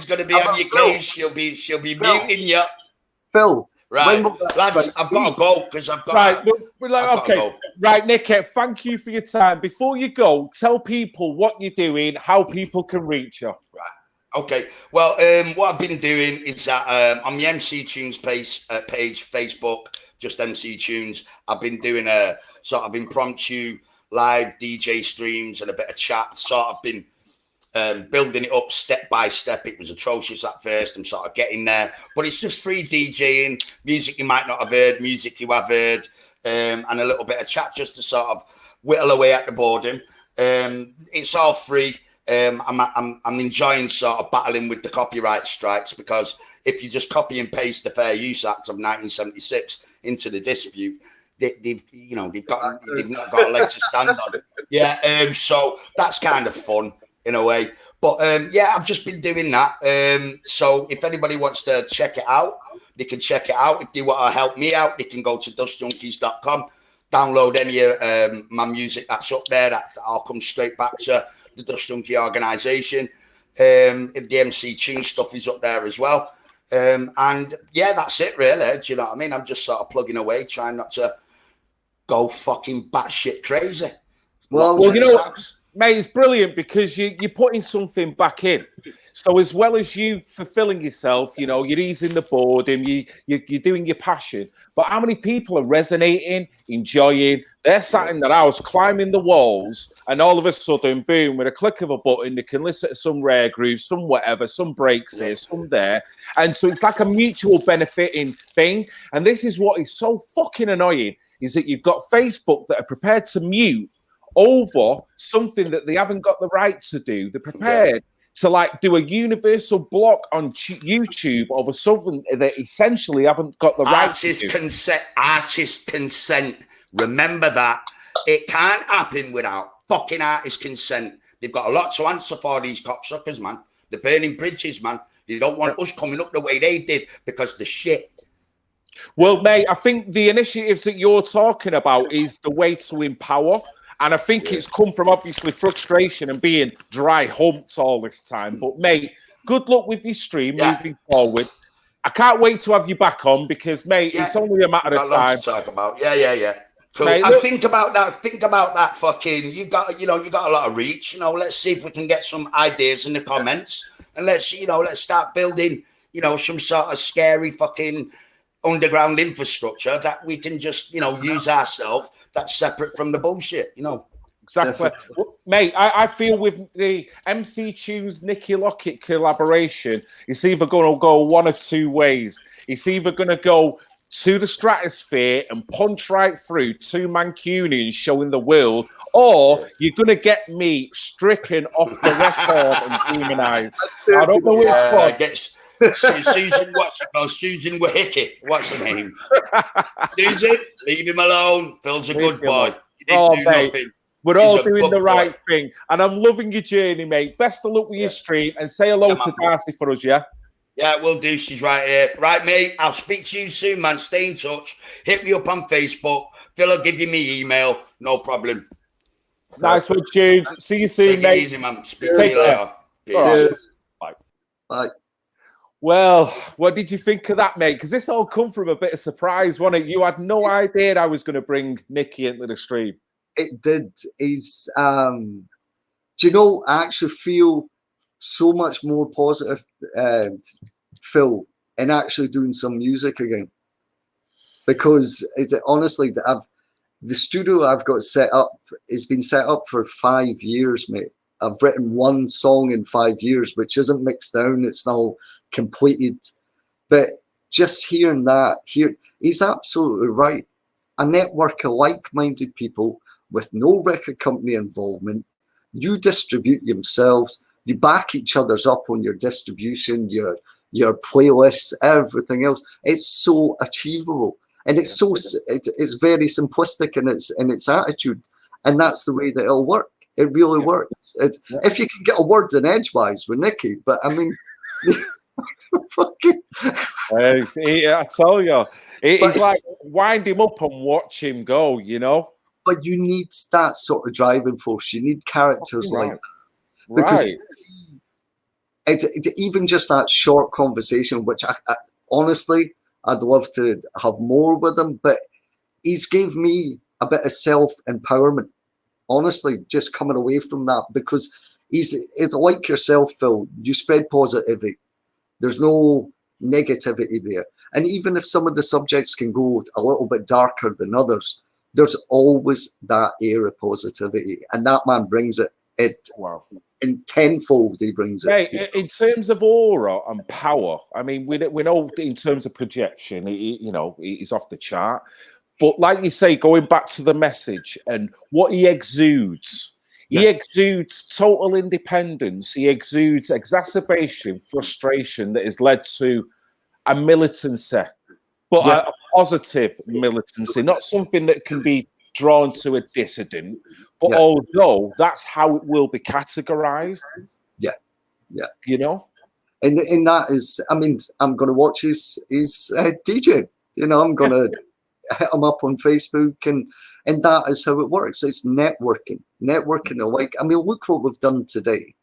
gonna be on your case. She'll be muting you. Phil. Right, lads, I've got to go because I've got. Right, Nick. Thank you for your time. Before you go, tell people what you're doing, how people can reach you. Right. Okay. Well, what I've been doing is that on the MC Tunes page, Facebook, just MC Tunes. I've been doing a sort of impromptu live DJ streams and a bit of chat. Sort of been building it up step by step. It was atrocious at first. I'm sort of getting there, but it's just free DJing, music you might not have heard, music you have heard, and a little bit of chat just to sort of whittle away at the boredom. It's all free. I'm enjoying sort of battling with the copyright strikes, because if you just copy and paste the Fair Use Act of 1976 into the dispute, they've not got a leg to stand on. Yeah, so that's kind of fun in a way. But yeah, I've just been doing that. So if anybody wants to check it out, they can check it out. If they want to help me out, they can go to dustjunkies.com, download any of my music that's up there. That'll come straight back to the Dust Junkie organisation. The MC Tune stuff is up there as well. And yeah, that's it really. Do you know what I mean? I'm just sort of plugging away, trying not to go fucking batshit crazy. Well, you know, mate, it's brilliant because you're putting something back in. So as well as you fulfilling yourself, you know, you're easing the boredom, you're doing your passion. But how many people are resonating, enjoying? They're sat in their house, climbing the walls, and all of a sudden, boom, with a click of a button, they can listen to some rare grooves, some whatever, some breaks here, some there. And so it's like a mutual benefiting thing. And this is what is so fucking annoying, is that you've got Facebook that are prepared to mute over something that they haven't got the right to do. They're prepared to like do a universal block on YouTube over something that essentially haven't got the right to do. Artist consent. Remember that. It can't happen without fucking artist consent. They've got a lot to answer for, these cocksuckers, man. They're burning bridges, man. They don't want us coming up the way they did because the shit. Well, mate, I think the initiatives that you're talking about is the way to empower. And I think it's come from obviously frustration and being dry humped all this time. But mate, good luck with your stream moving forward. I can't wait to have you back on because, mate, it's only a matter of time. To talk about. Yeah. Cool. Mate, and think about that. Fucking, you got a lot of reach. You know, let's see if we can get some ideas in the comments, and let's start building, some sort of scary fucking underground infrastructure that we can just, use ourselves. That's separate from the bullshit, Exactly. Well, mate, I feel with the MC Tunes NICKY LOCKETT collaboration, it's either going to go one of two ways. It's either going to go to the stratosphere and punch right through two Mancunians showing the world, or you're going to get me stricken off the record and demonized. I don't know which one. Susan, what's it called? Susan Wahickey. What's her name? Susan, leave him alone. Phil's a good boy. He didn't do nothing. We're all doing the right thing. And I'm loving your journey, mate. Best of luck with your stream. And say hello to Darcy for us, yeah? Yeah, we'll do. She's right here. Right, mate. I'll speak to you soon, man. Stay in touch. Hit me up on Facebook. Phil will give you me email. No problem. Nice one, Tunes. See you soon, mate. Take it easy, man. Speak to you later. Peace. Bye. Well, what did you think of that, mate? Because this all come from a bit of surprise, wasn't it? You had no idea I was going to bring Nicky into the stream. It did. Is do you know? I actually feel so much more positive, Phil, in actually doing some music again, because honestly, the studio I've got set up has been set up for 5 years, mate. I've written one song in 5 years, which isn't mixed down. It's now completed. But just hearing that, he's absolutely right. A network of like-minded people with no record company involvement. You distribute yourselves. You back each other's up on your distribution, your playlists, everything else. It's so achievable, and it's it's very simplistic in its attitude, and that's the way that it'll work. It really works. If you can get a word in edgewise with Nicky, but I mean, fucking. I tell you, it's like wind him up and watch him go. But you need that sort of driving force. You need characters like that. Because it's even just that short conversation, which I honestly, I'd love to have more with him, but he's gave me a bit of self-empowerment. Honestly, just coming away from that, because he's like yourself, Phil. You spread positivity. There's no negativity there. And even if some of the subjects can go a little bit darker than others, there's always that air of positivity. And that man brings it. In tenfold, he brings it. Right, in terms of aura and power, I mean, we know in terms of projection, he's off the chart. But like you say, going back to the message and what he exudes, He exudes total independence. He exudes exacerbation, frustration that has led to a militancy, but a positive militancy, not something that can be drawn to a dissident. But although that's how it will be categorized, you know. And that is, I mean, I'm going to watch his DJ. You know, I'm going to hit him up on Facebook, and that is how it works. It's networking. Like, I mean, look what we've done today.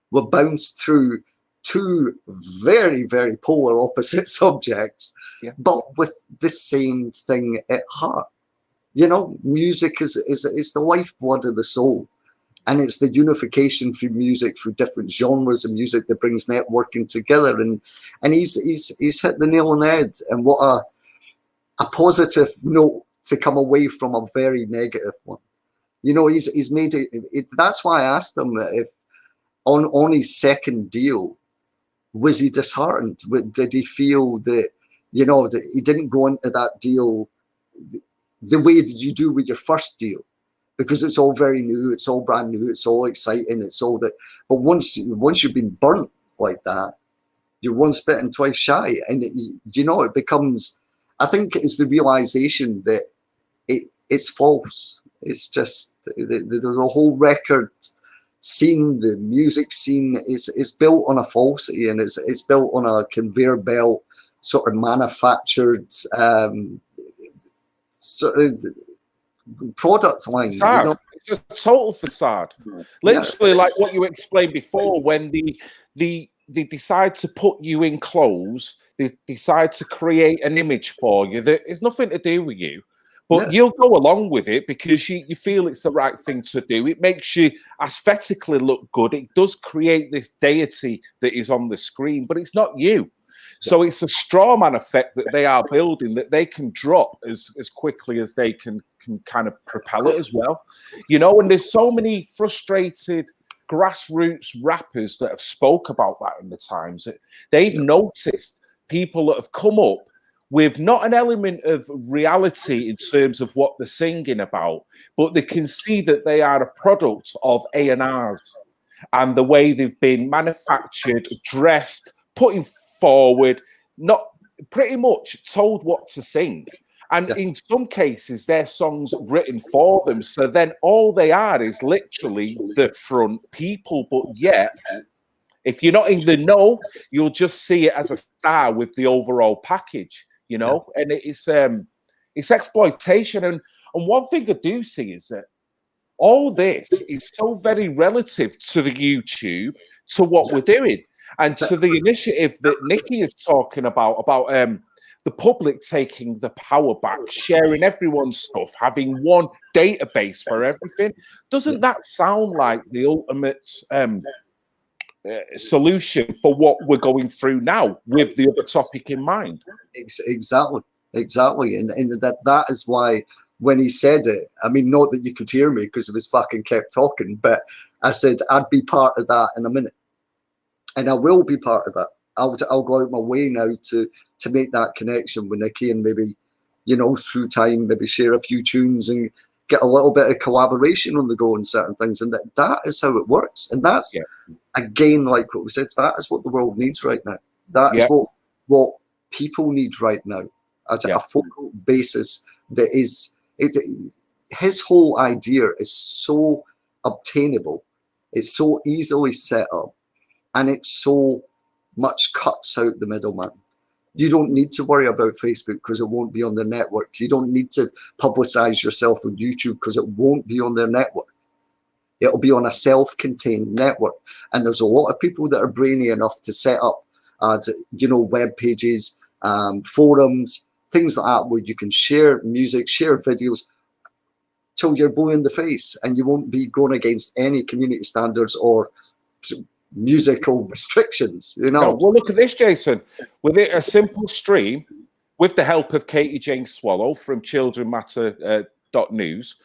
We've bounced through two very, very polar opposite subjects, but with the same thing at heart. You know, music is the lifeblood of the soul. And it's the unification through music, through different genres of music, that brings networking together. And he's hit the nail on the head. And what a positive note to come away from a very negative one. You know, he's made it. That's why I asked him if on his second deal, was he disheartened? Did he feel that, you know, that he didn't go into that deal the way that you do with your first deal? Because it's all very new, it's all brand new, it's all exciting, it's all that. But once you've been burnt like that, you're once bitten, twice shy, and you know, it becomes. I think it's the realization that it's false. It's just the whole record scene, the music scene is built on a falsity, and it's built on a conveyor belt sort of manufactured sort of product line. You know? It's a total facade. Literally, like what you explained before, when they decide to put you in clothes, they decide to create an image for you that has nothing to do with you, but you'll go along with it because you feel it's the right thing to do. It makes you aesthetically look good. It does create this deity that is on the screen, but it's not you. So it's a straw man effect that they are building, that they can drop as quickly as they can kind of propel it as well. You know, and there's so many frustrated grassroots rappers that have spoke about that in the times. That they've noticed people that have come up with not an element of reality in terms of what they're singing about, but they can see that they are a product of A&Rs and the way they've been manufactured, dressed, putting forward, not pretty much told what to sing. And in some cases, their songs written for them. So then all they are is literally the front people. But yet, if you're not in the know, you'll just see it as a star with the overall package, you know? And it's exploitation. And one thing I do see is that all this is so very relative to the YouTube, to what we're doing. And to the initiative that Nicky is talking about the public taking the power back, sharing everyone's stuff, having one database for everything. Doesn't that sound like the ultimate solution for what we're going through now with the other topic in mind? Exactly. And that is why when he said it, I mean, not that you could hear me because he was fucking kept talking, but I said I'd be part of that in a minute. And I will be part of that. I'll go out my way now to make that connection with Nicky, and maybe, you know, through time, maybe share a few tunes and get a little bit of collaboration on the go on certain things. And that is how it works. And that's, again, like what we said, that is what the world needs right now. That is what people need right now, as a focal basis that is, his whole idea is so obtainable. It's so easily set up. And it so much cuts out the middleman. You don't need to worry about Facebook because it won't be on their network. You don't need to publicize yourself on YouTube because it won't be on their network. It'll be on a self-contained network. And there's a lot of people that are brainy enough to set up, you know, web pages, forums, things like that, where you can share music, share videos till you're blue in the face, and you won't be going against any community standards or musical restrictions, you know. No, well, look at this, Jason. With it, a simple stream, with the help of Katie Jane Swallow from childrenmatter.news,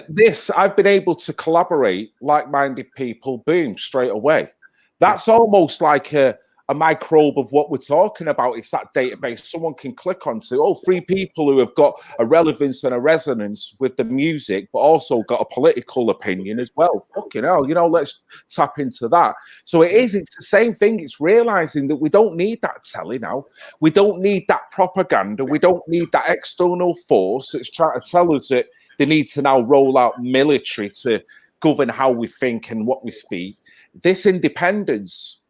this, I've been able to collaborate like-minded people, boom, straight away. That's almost like a a microbe of what we're talking about. It's that database someone can click onto. Oh, 3 people who have got a relevance and a resonance with the music, but also got a political opinion as well. Fucking hell, you know, let's tap into that. So it's the same thing. It's realizing that we don't need that telly now. We don't need that propaganda. We don't need that external force that's trying to tell us that they need to now roll out military to govern how we think and what we speak. This independence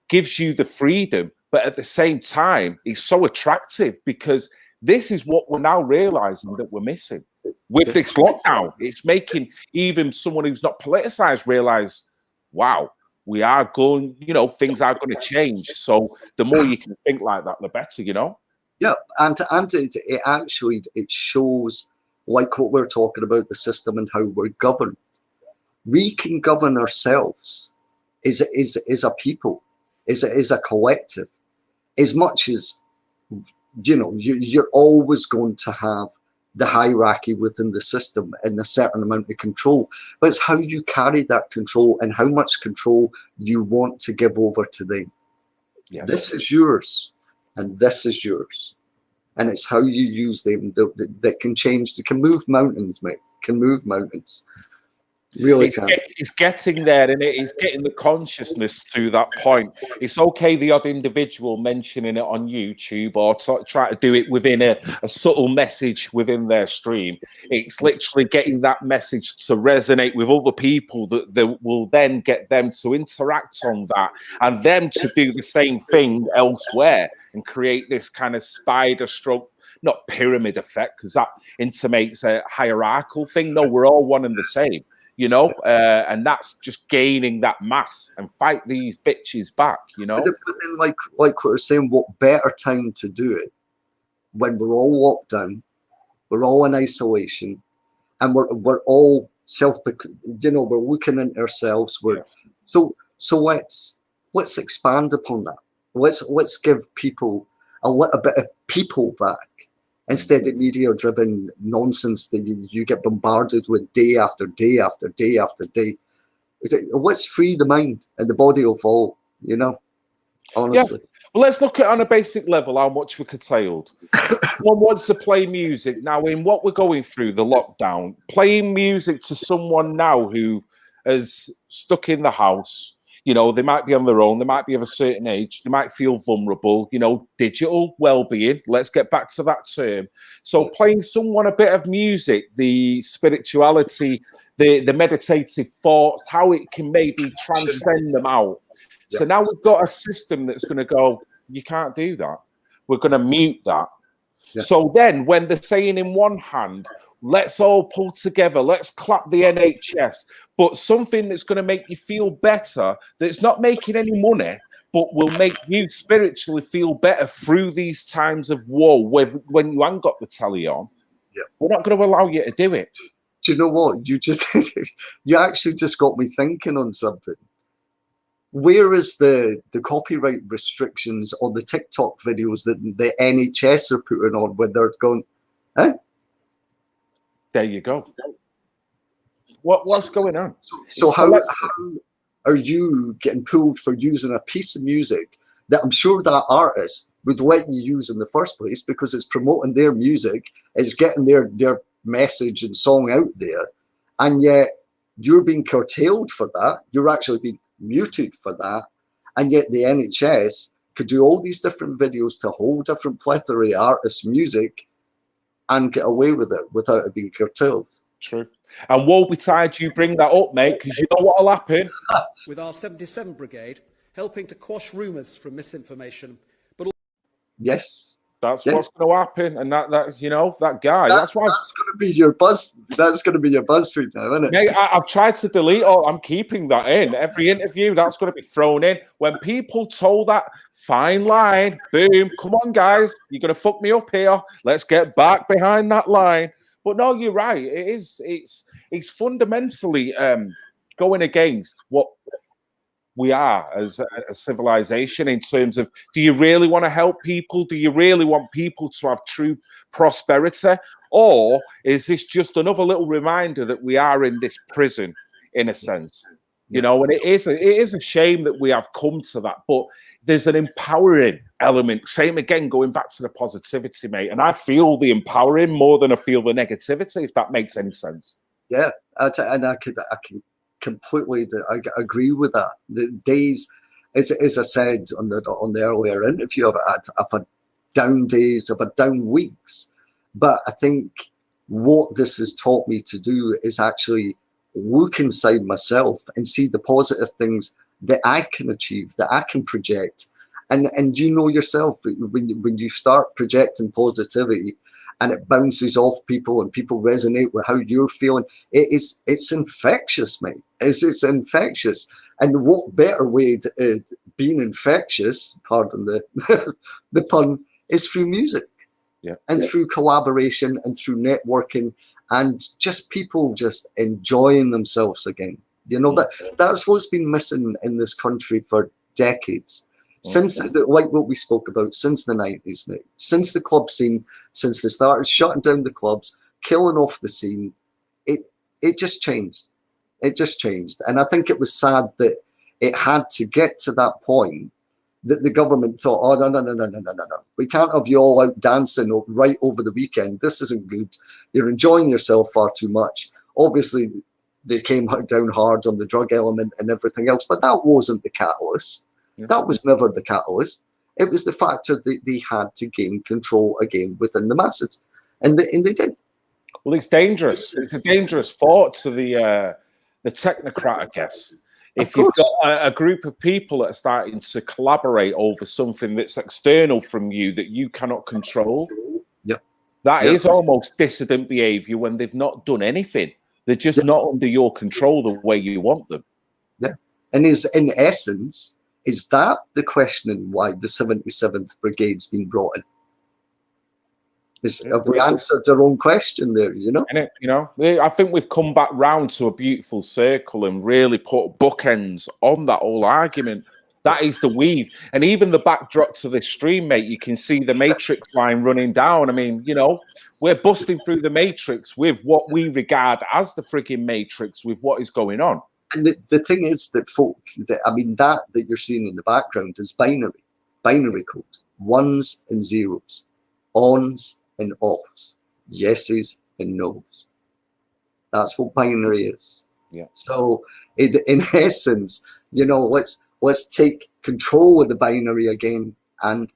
gives you the freedom, but at the same time, it's so attractive because this is what we're now realizing that we're missing with this lockdown. It's making even someone who's not politicized realize, wow, we are going, you know, things are going to change. So the more you can think like that, the better, you know? Yeah, and it actually, it shows, like what we're talking about, the system and how we're governed. We can govern ourselves as a people, as a collective, as much as, you know, you're always going to have the hierarchy within the system and a certain amount of control, but it's how you carry that control and how much control you want to give over to them. Yes. This is yours and this is yours, and it's how you use them that can change. They can move mountains, mate. Can move mountains. Really, it's getting there, and it is getting the consciousness to that point. It's okay, the odd individual mentioning it on YouTube or try to do it within a subtle message within their stream. It's literally getting that message to resonate with other people that will then get them to interact on that and them to do the same thing elsewhere and create this kind of spider stroke, not pyramid effect, because that intimates a hierarchical thing. No, we're all one and the same. You know, and that's just gaining that mass and fight these bitches back, you know. But then like what we're saying, what better time to do it when we're all locked down, we're all in isolation, and we're all you know, we're looking at ourselves. So let's expand upon that. Let's give people a little bit of people back, instead of media-driven nonsense that you get bombarded with day after day after day after day. Let's free the mind and the body of all, you know, honestly. Yeah. Well, let's look at on a basic level how much we curtailed. Someone wants to play music. Now, in what we're going through, the lockdown, playing music to someone now who is stuck in the house, you know, they might be on their own, they might be of a certain age, they might feel vulnerable, you know, digital well-being, let's get back to that term. So playing someone a bit of music, the spirituality, the meditative thoughts, how it can maybe transcend them out. So now we've got a system that's going to go, you can't do that. We're going to mute that. Yeah. So then when they're saying in one hand, let's all pull together, let's clap the NHS, but something that's going to make you feel better, that's not making any money, but will make you spiritually feel better through these times of war when you haven't got the telly on. Yeah. We're not going to allow you to do it. Do you know what? You actually just got me thinking on something. Where is the copyright restrictions on the TikTok videos that the NHS are putting on when they're going, eh? There you go. What's going on? So how are you getting pulled for using a piece of music that I'm sure that artist would let you use in the first place because it's promoting their music, it's getting their message and song out there, and yet you're being curtailed for that, you're actually being muted for that, and yet the NHS could do all these different videos to a whole different plethora of artists' music and get away with it without it being curtailed. True. And woe betide you bring that up, mate, because you know what'll happen. With our 77 Brigade helping to quash rumours from misinformation, but yes, that's what's going to happen. And that you know, that guy. That's why that's going to be your buzz. That's going to be your BuzzFeed now, isn't it? Mate, I've tried to delete all. I'm keeping that in every interview. That's going to be thrown in. When people told that fine line, boom, come on, guys, you're going to fuck me up here. Let's get back behind that line. But no, you're right. It's fundamentally going against what we are as a civilization in terms of, do you really want to help people? Do you really want people to have true prosperity? Or is this just another little reminder that we are in this prison, in a sense? You know, and it is a shame that we have come to that. But there's an empowering element. Same again, going back to the positivity, mate. And I feel the empowering more than I feel the negativity, if that makes any sense. Yeah, and I can completely agree with that. The days, as I said on the earlier interview, I've had down days, I've had down weeks, but I think what this has taught me to do is actually look inside myself and see the positive things that I can achieve, that I can project. And you know yourself, when you start projecting positivity and it bounces off people and people resonate with how you're feeling, it's infectious, mate. It's infectious. And what better way to being infectious, pardon the the pun, is through music. Yeah. And through collaboration and through networking and just people just enjoying themselves again. You know, that's what's been missing in this country for decades. Since, like what we spoke about, since the 90s, mate, since the club scene, since they started shutting down the clubs, killing off the scene, it just changed. It just changed. And I think it was sad that it had to get to that point that the government thought, oh, no. We can't have you all out dancing right over the weekend. This isn't good. You're enjoying yourself far too much. Obviously, they came down hard on the drug element and everything else, but that wasn't the catalyst. That was never the catalyst. It was the factor that they had to gain control again within the masses. And they did. Well, it's dangerous. It's a dangerous thought to the technocrat, I guess. If you've got a group of people that are starting to collaborate over something that's external from you that you cannot control, that is almost dissident behavior when they've not done anything. They're just not under your control the way you want them. Yeah. And in essence, is that the questioning why the 77th Brigade's been brought in? Have we answered our own question there, you know? And I think we've come back round to a beautiful circle and really put bookends on that whole argument. That is the weave. And even the backdrop to this stream, mate, you can see the matrix line running down. I mean, we're busting through the matrix with what we regard as the frigging matrix with what is going on. And the thing is that that you're seeing in the background is binary code, ones and zeros, ons and offs, yeses and nos. That's what binary is. Yeah. So in essence, let's take control of the binary again and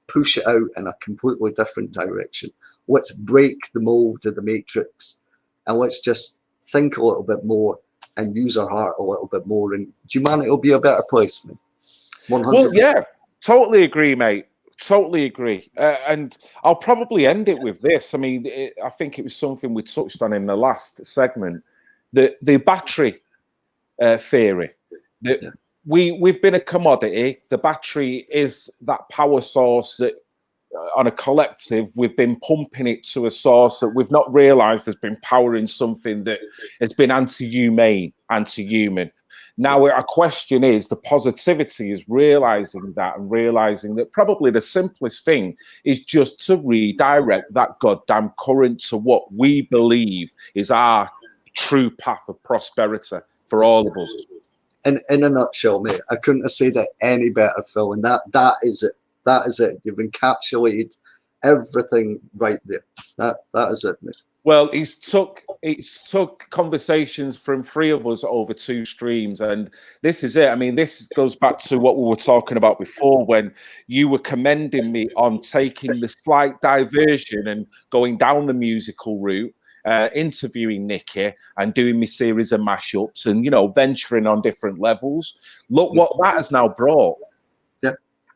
push it out in a completely different direction. Let's break the mold of the matrix and let's just think a little bit more and use our heart a little bit more, and humanity will be a better place, man. 100%. Well, yeah, totally agree, mate. Totally agree. And I'll probably end it with this. I mean, I think it was something we touched on in the last segment, the battery theory. We've been a commodity. The battery is that power source that on a collective, we've been pumping it to a source that we've not realized has been powering something that has been anti-human. Now, our question is, the positivity is realizing that and realizing that probably the simplest thing is just to redirect that goddamn current to what we believe is our true path of prosperity for all of us. And in a nutshell, mate, I couldn't have said it any better, Phil, and that is it. That is it. You've encapsulated everything right there. That is it, mate. Well, it's took conversations from 3 of us over 2 streams, and this is it. I mean, this goes back to what we were talking about before when you were commending me on taking the slight diversion and going down the musical route, interviewing Nicky and doing my series of mashups and, venturing on different levels. Look what that has now brought.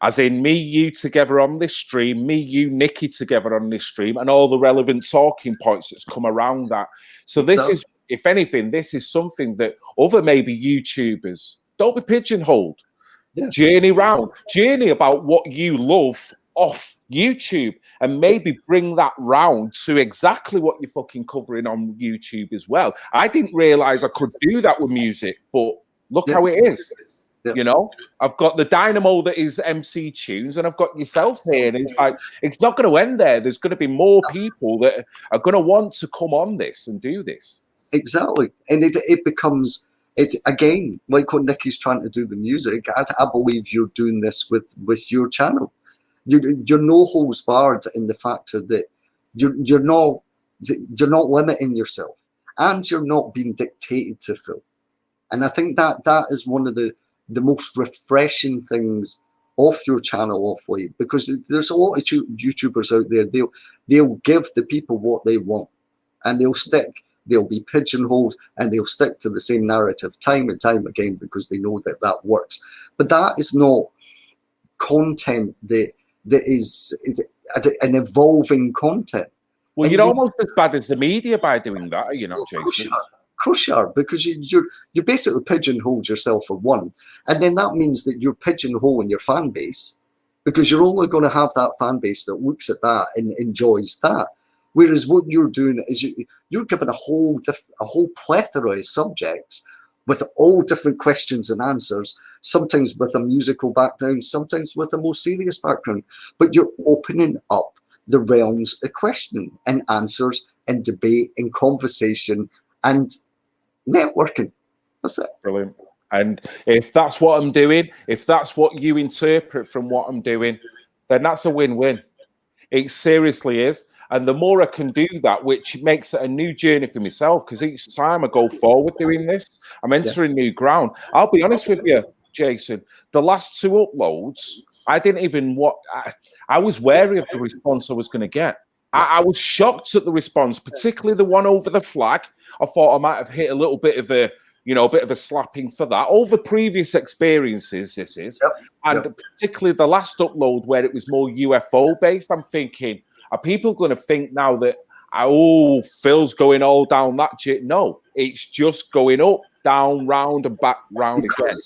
As in me, you together on this stream, me, you, Nicky together on this stream, and all the relevant talking points that's come around that. So this is, if anything, this is something that other maybe YouTubers, don't be pigeonholed. Journey about what you love off YouTube and maybe bring that round to exactly what you're fucking covering on YouTube as well. I didn't realize I could do that with music, but look how it is. I've got the dynamo that is MC Tunes, and I've got yourself here, and it's like it's not going to end there. There's going to be more people that are going to want to come on this and do this. Exactly, and it becomes it's again like what Nicky's trying to do the music. I believe you're doing this with your channel. You're no holds barred in the factor that you're not limiting yourself, and you're not being dictated to, Phil. And I think that is one of the most refreshing things off your channel off late, because there's a lot of YouTubers out there. They'll give the people what they want, and they'll be pigeonholed, and they'll stick to the same narrative time and time again because they know that works. But that is not content that is an evolving content. Well, you're almost as bad as the media by doing that, are you not, Jason? Of course you are, because you basically pigeonholed yourself for one, and then that means that you're pigeonholing your fan base, because you're only going to have that fan base that looks at that and enjoys that. Whereas what you're doing is you're given a whole plethora of subjects with all different questions and answers, sometimes with a musical background, sometimes with a more serious background, but you're opening up the realms of questioning and answers and debate and conversation and networking. That's it. Brilliant. And if that's what I'm doing, if that's what you interpret from what I'm doing, then that's a win-win. It seriously is. And the more I can do that, which makes it a new journey for myself, because each time I go forward doing this, I'm entering new ground. I'll be honest with you, Jason, the last 2 uploads, I didn't even I was wary of the response I was going to get. I was shocked at the response, particularly the one over the flag. I thought I might have hit a little bit of a, a bit of a slapping for that. Over previous experiences, this is. And particularly the last upload where it was more UFO based, I'm thinking, are people going to think now that, Phil's going all down that shit? No, it's just going up, down, round and back, round again.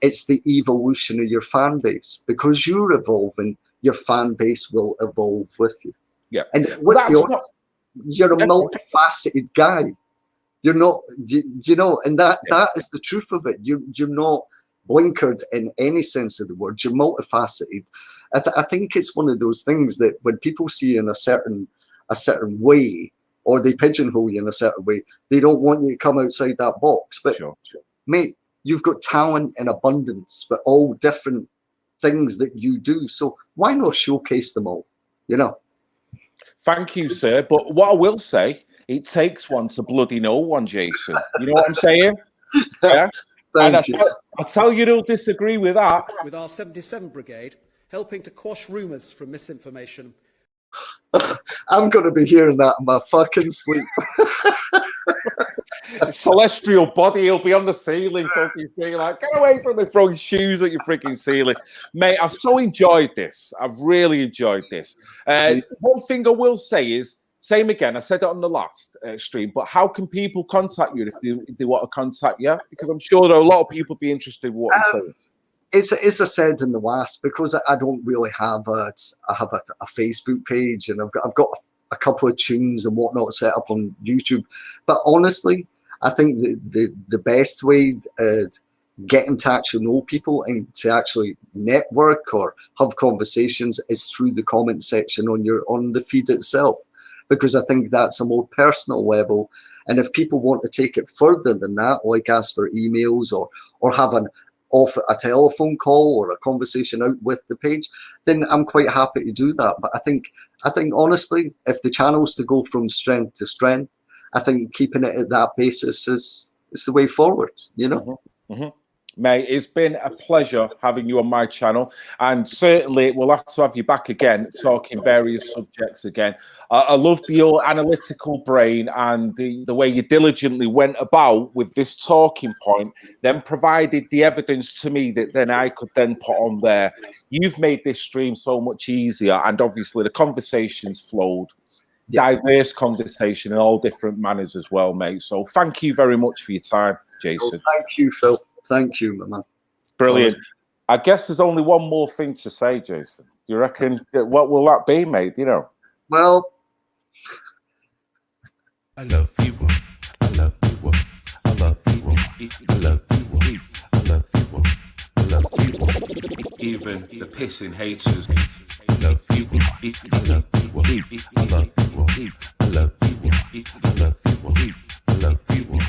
It's the evolution of your fan base. Because you're evolving, your fan base will evolve with you. Yeah. And let's be honest, you're a multifaceted guy. You're not, and that is the truth of it. You're not blinkered in any sense of the word. You're multifaceted. I think it's one of those things that when people see you in a certain way, or they pigeonhole you in a certain way, they don't want you to come outside that box. But mate, you've got talent in abundance, but all different things that you do. So why not showcase them all? Thank you, sir. But what I will say, it takes one to bloody know one, Jason. You know what I'm saying? Yeah. Thank you. I tell you, you'll disagree with that. With our 77 Brigade helping to quash rumours from misinformation. I'm going to be hearing that in my fucking sleep. Celestial body, he'll be on the ceiling, fucking being like, get away from me, throwing shoes at your freaking ceiling. Mate, I've so enjoyed this. I've really enjoyed this. One thing I will say is, same again, I said it on the last stream, but how can people contact you if they want to contact you? Because I'm sure there are a lot of people be interested in what you're saying. As I said in the last, because I don't really have a Facebook page, and I've got a couple of tunes and whatnot set up on YouTube. But honestly, I think the best way getting to actually know people and to actually network or have conversations is through the comment section on the feed itself, because I think that's a more personal level. And if people want to take it further than that, like ask for emails or have a telephone call or a conversation out with the page, then I'm quite happy to do that. But I think honestly, if the channel's to go from strength to strength, I think keeping it at that basis is the way forward, Mate, it's been a pleasure having you on my channel, and certainly we'll have to have you back again, talking various subjects again. I love your analytical brain and the way you diligently went about with this talking point, then provided the evidence to me that then I could then put on there. You've made this stream so much easier, and obviously the conversations flowed. Diverse conversation in all different manners as well, mate. So thank you very much for your time, Jason. Well, thank you, Phil. Thank you, my man. Brilliant. I guess there's only one more thing to say, Jason. Do you reckon, what will that be, mate? Well, I love you. I love you. I love you. I love you. I love you. I love you. Even the pissing haters. I love you. I love you. I love you. I love you. I love you. I love you.